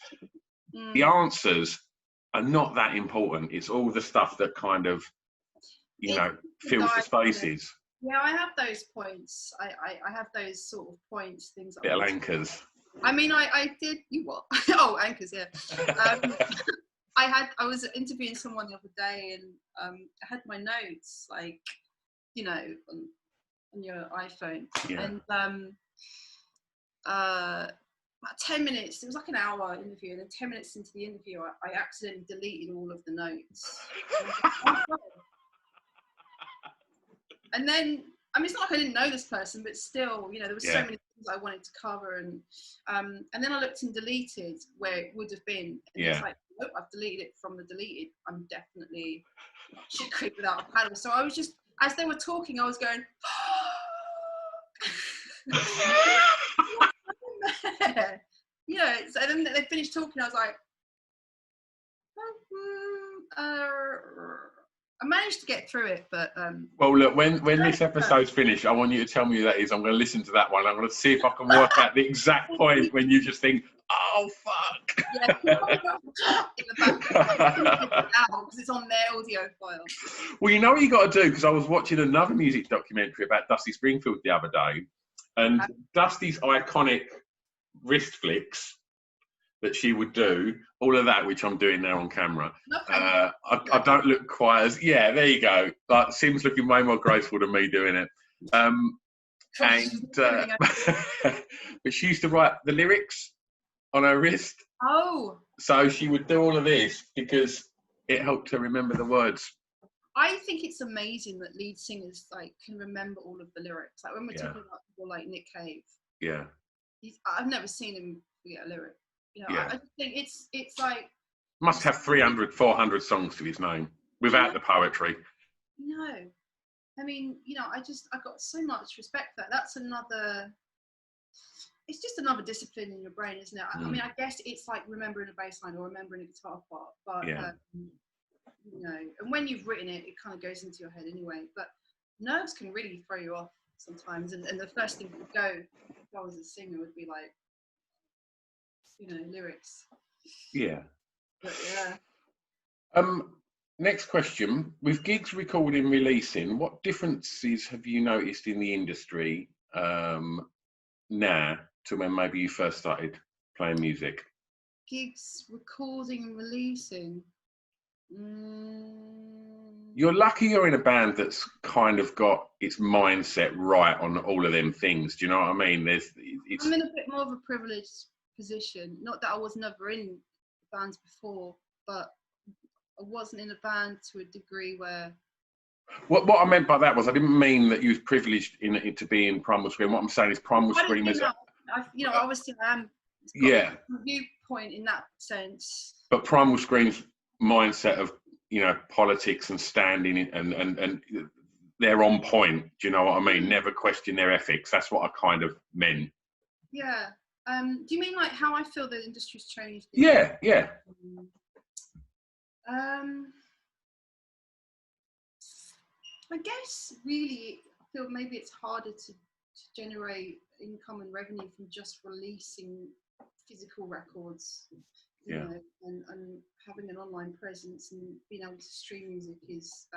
the answers are not that important. It's all the stuff that kind of fills the spaces. Yeah, I have those points. I have those sort of points, things. Little anchors. I mean, I did. You what? Oh, anchors. Yeah. I was interviewing someone the other day, and I had my notes, like, on your iPhone, and about 10 minutes. It was like an hour interview, and then 10 minutes into the interview, I accidentally deleted all of the notes. And then, I mean, it's not like I didn't know this person, but still, there was so many things I wanted to cover, and then I looked and deleted where it would have been, and it's like, nope, I've deleted it from the deleted. I'm definitely shit creek without a paddle. So I was just, as they were talking, I was going, there. You know, so then they finished talking. I was like, I managed to get through it, but well, look, when this episode's finished, I want you to tell me who that is. I'm going to listen to that one. I'm going to see if I can work out the exact point when you just think, oh fuck. Yeah, in the background because it's on their audio file. Well, you know what you got to do, because I was watching another music documentary about Dusty Springfield the other day, and Dusty's iconic wrist flicks that she would do, all of that, which I'm doing now on camera. I don't look quite as, yeah, there you go. Like, Sim's looking way more graceful than me doing it. But she used to write the lyrics on her wrist. Oh. So she would do all of this because it helped her remember the words. I think it's amazing that lead singers like can remember all of the lyrics. Like when we're talking about people like Nick Cave. Yeah. I've never seen him forget a lyric. You know, I just think it's like must have 300, 400 songs to his name without the poetry. No, I mean, you know, I got so much respect for that. That's another. It's just another discipline in your brain, isn't it? I mean, I guess it's like remembering a bass line or remembering a guitar part, but you know, and when you've written it, it kind of goes into your head anyway. But nerves can really throw you off sometimes, and the first thing that would go if I was a singer would be like, you know, lyrics. Yeah. But yeah. Next question: with gigs, recording, releasing, what differences have you noticed in the industry now to when maybe you first started playing music? Gigs, recording, and releasing. You're lucky you're in a band that's kind of got its mindset right on all of them things. Do you know what I mean? I'm in a bit more of a privileged position. Not that I was never in bands before, but I wasn't in a band to a degree where. What I meant by that was I didn't mean that you was privileged to be in Primal Scream. What I'm saying is Primal Scream is. You know, obviously I am. Yeah. A viewpoint in that sense. But Primal Scream's mindset of, you know, politics and standing and they're on point. Do you know what I mean? Never question their ethics. That's what I kind of meant. Yeah. Do you mean like how I feel the industry's changed? Yeah. I guess really I feel maybe it's harder to generate income and revenue from just releasing physical records, you know, and having an online presence and being able to stream music is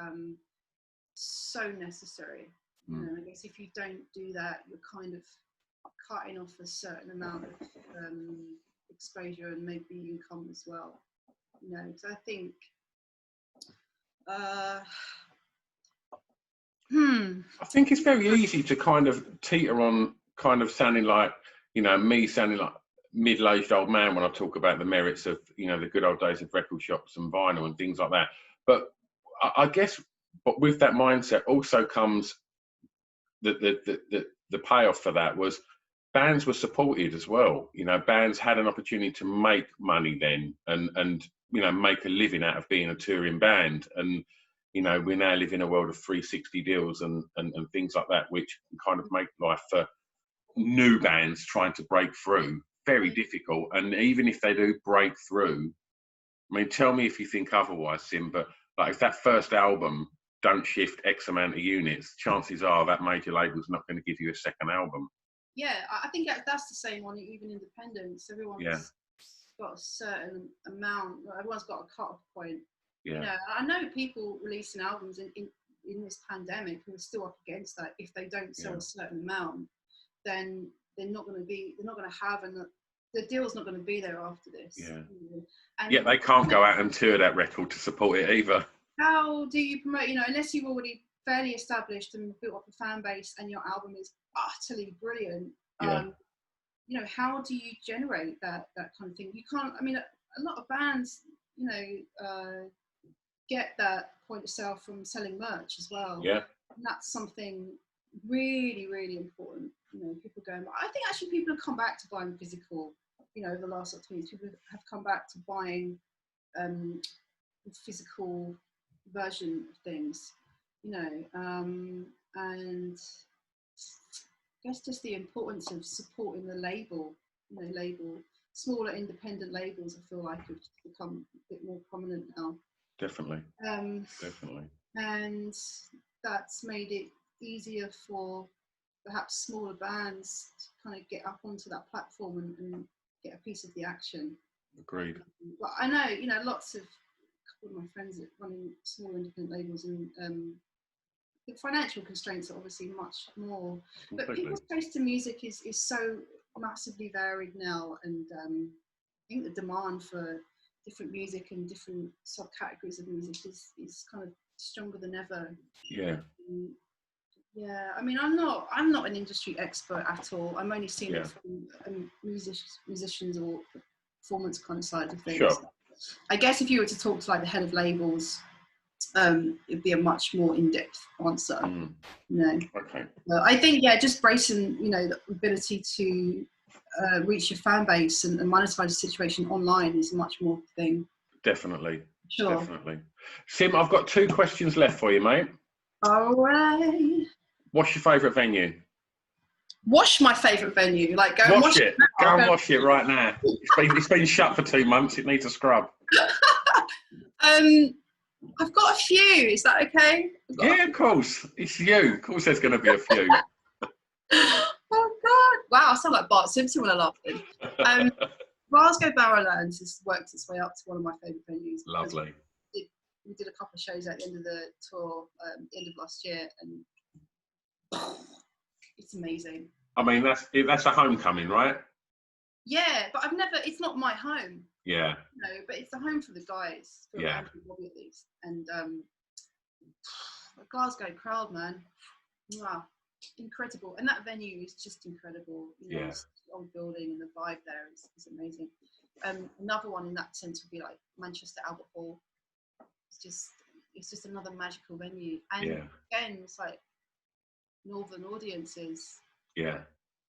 so necessary. You know, I guess if you don't do that, you're kind of cutting off a certain amount of exposure and maybe income as well. You know, so I think. I think it's very easy to kind of teeter on kind of sounding like, you know, me sounding like middle-aged old man when I talk about the merits of, you know, the good old days of record shops and vinyl and things like that. But I guess, but with that mindset also comes the payoff for that was bands were supported as well. You know, bands had an opportunity to make money then and you know, make a living out of being a touring band. And you know, we now live in a world of 360 deals and things like that, which kind of make life for new bands trying to break through very difficult. And even if they do break through, I mean, tell me if you think otherwise, Sim, but like if that first album don't shift X amount of units, chances are that major label's not going to give you a second album. Yeah, I think that's the same on even independents. Everyone's got a certain amount, everyone's got a cut-off point. Yeah. You know, I know people releasing albums in this pandemic who are still up against that. If they don't sell a certain amount, then they're not going to have, and the deal's not going to be there after this. Yeah. You know? And they can't go out and tour that record to support it either. How do you promote, you know, unless you've already fairly established and built up a fan base and your album is utterly brilliant, you know, how do you generate that kind of thing? You can't, I mean, a lot of bands, you know, get that point of sale from selling merch as well. Yeah. And that's something really, really important. You know, people going, I think actually people have come back to buying physical, you know, over the last 2 years, people have come back to buying the physical version of things, you know, and I guess just the importance of supporting the label label. Smaller independent labels, I feel like, have become a bit more prominent now. Definitely. Definitely. And that's made it easier for perhaps smaller bands to kind of get up onto that platform and get a piece of the action. Agreed. But I know, lots of, a couple of my friends that running small independent labels, and the financial constraints are obviously much more. Completely. But people's taste in music is so massively varied now, and I think the demand for different music and different subcategories of music is kind of stronger than ever. Yeah. Yeah, I mean, I'm not an industry expert at all. I'm only seeing it from musicians or performance kind of side of things. Sure. I guess if you were to talk to like the head of labels, it'd be a much more in-depth answer. Okay. I think just bracing, the ability to reach your fan base and monetize the situation online is a much more thing. Definitely. Sure. Definitely. Sim, I've got 2 questions left for you, mate. All right. What's your favourite venue? Wash my favourite venue. Like, go and wash it. Go and wash it right now. It's been shut for 2 months. It needs a scrub. I've got a few. Is that okay? Yeah, of course. It's you. Of course there's going to be a few. Oh, God. Wow, I sound like Bart Simpson when I laugh then. Glasgow Barrowlands has worked its way up to one of my favourite venues. Lovely. We did a couple of shows at the end of the tour, end of last year, and it's amazing. I mean, that's a homecoming, right? Yeah, but it's not my home. Yeah. But it's a home for the guys. For Bobby at least. And the Glasgow crowd, man. Wow. Incredible. And that venue is just incredible. It's the old building, and the vibe there is amazing. Another one in that sense would be like Manchester Albert Hall. It's just another magical venue. And again, it's like northern audiences. Yeah.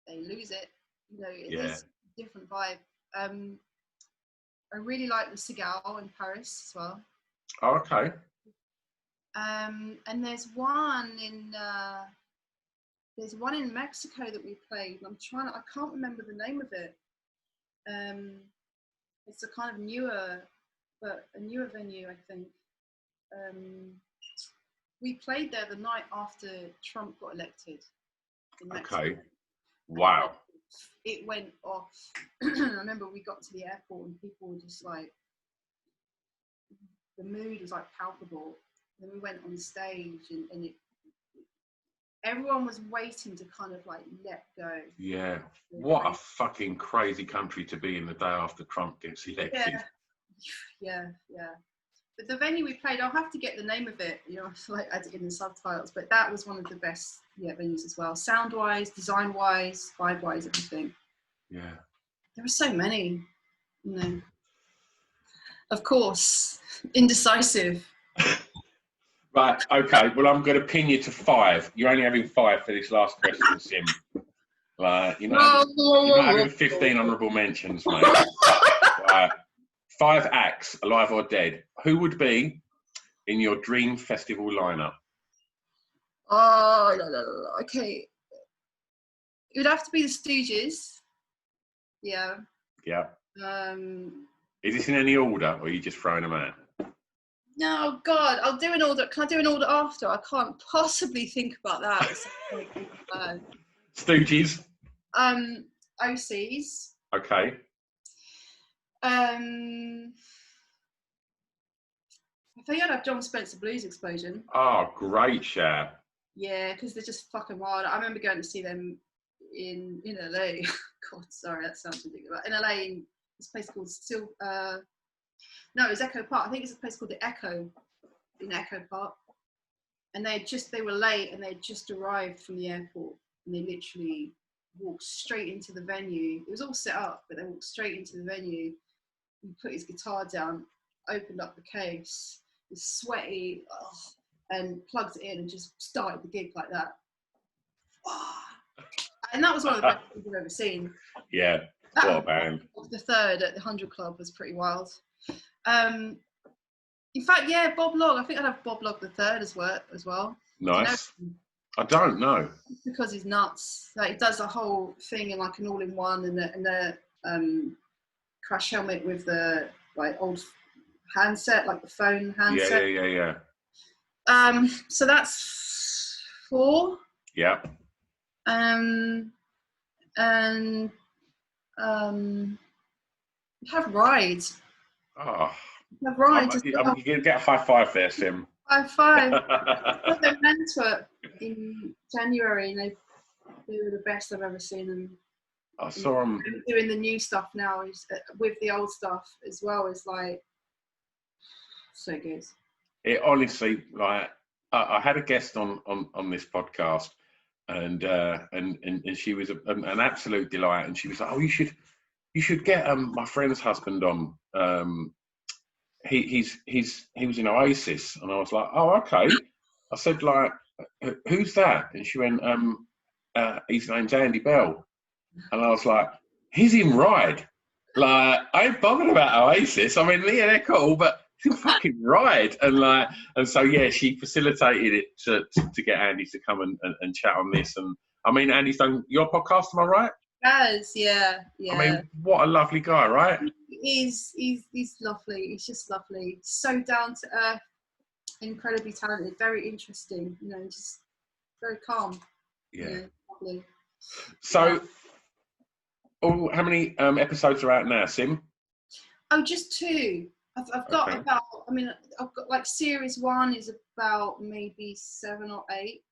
They lose it. It's a different vibe. I really like the Cigale in Paris as well. Oh, okay. And there's one in Mexico that we played. I can't remember the name of it. It's a kind of newer venue, I think. We played there the night after Trump got elected in Mexico. Okay. Wow. It went off. I remember we got to the airport and people were just like, the mood was like palpable. Then we went on stage and everyone was waiting to kind of like let go. Yeah. What a fucking crazy country to be in the day after Trump gets elected. Yeah. But the venue we played, I'll have to get the name of it, like add it in the subtitles, but that was one of the best venues as well. Sound-wise, design-wise, vibe-wise, everything. Yeah. There were so many, Of course, indecisive. Right, okay, well, I'm going to pin you to 5. You're only having 5 for this last question, Sim. You're not having 15 honourable mentions, mate. Right. 5 acts, alive or dead. Who would be in your dream festival lineup? Oh, no. Okay. It would have to be the Stooges. Yeah. Yeah. Is this in any order, or are you just throwing them out? No, God, I'll do an order. Can I do an order after? I can't possibly think about that. Stooges. OCs. Okay. I think I'd have John Spencer Blues Explosion. Oh, great shout. Yeah, because they're just fucking wild. I remember going to see them in LA. God, sorry, that sounds ridiculous. In LA, in this place called no, it was Echo Park. I think it's a place called the Echo in Echo Park. And they were late and they had just arrived from the airport, and they literally walked straight into the venue. It was all set up, but they walked straight into the venue. He put his guitar down, opened up the case, was sweaty, and plugged it in and just started the gig like that. And that was one of the best things I've ever seen. Yeah, what a band. The third at the 100 Club was pretty wild. In fact, Bob Log. I think I'd have Bob Log the third as well. Nice. I don't know. Because he's nuts. Like, he does the whole thing in like an all-in-one, and crash helmet with the like old handset, like the phone handset. Yeah. So that's 4. Yeah. And have rides. Oh, Have rides. you're going to get a high five there, Sim. High five. I went to it in January, and they were the best I've ever seen them. I saw them doing the new stuff now with the old stuff as well. Is like so good. It honestly, like, I had a guest on this podcast, and she was an absolute delight, and she was like, "Oh, you should get my friend's husband on. He was in Oasis," and I was like, "Oh, okay." I said, like, "Who's that?" And she went, "His name's Andy Bell," and I was like, "He's in Ride." Like, I ain't bothered about Oasis. I mean, yeah, they're cool, but he's in fucking Ride. And so yeah, she facilitated it to get Andy to come and chat on this. And I mean, Andy's done your podcast, am I right? Yes, yeah. I mean, what a lovely guy, right? He's lovely. He's just lovely. So down to earth, incredibly talented, very interesting. You know, just very calm. Yeah. You know, lovely. So, how many episodes are out now, Sim? Oh, just 2. I've got about. I mean, I've got like series 1 is about maybe 7 or 8.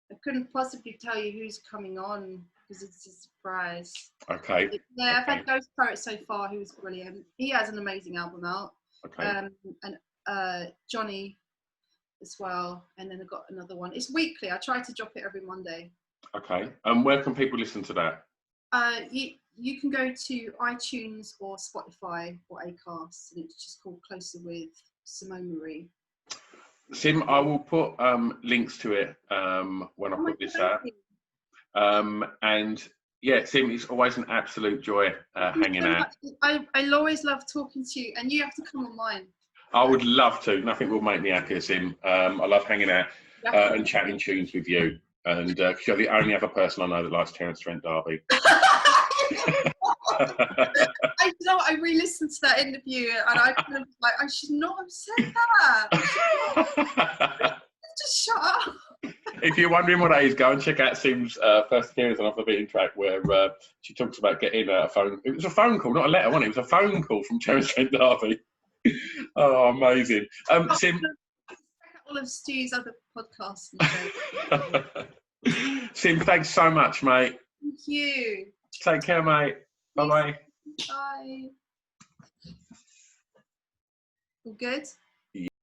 I couldn't possibly tell you who's coming on because it's a surprise. Okay. Yeah, I've had Ghost Poet so far, who was brilliant. He has an amazing album out. Okay. And Johnny as well. And then I've got another one. It's weekly. I try to drop it every Monday. Okay. And where can people listen to that? You can go to iTunes or Spotify or Acast, and it's just called Closer with Simone Marie. Sim, I will put links to it when I put this out. And yeah, Sim, it's always an absolute joy hanging out. I'll always love talking to you, and you have to come on mine. I would love to. Nothing will make me happier, Sim. I love hanging out and chatting tunes with you. And you're the only other person I know that likes Terence Trent D'Arby. I re-listened to that interview, and I kind of like, I should not have said that. Just shut up. If you're wondering what that is, go and check out Sim's first appearance on Off the Beaten Track, where she talks about getting a phone. It was a phone call, not a letter, wasn't it? It was a phone call from Terence Trent D'Arby. Oh, amazing. Sim. All of Stu's other podcasts. Sim, thanks so much, mate. Thank you. Take care, mate. Bye-bye. Bye. All good?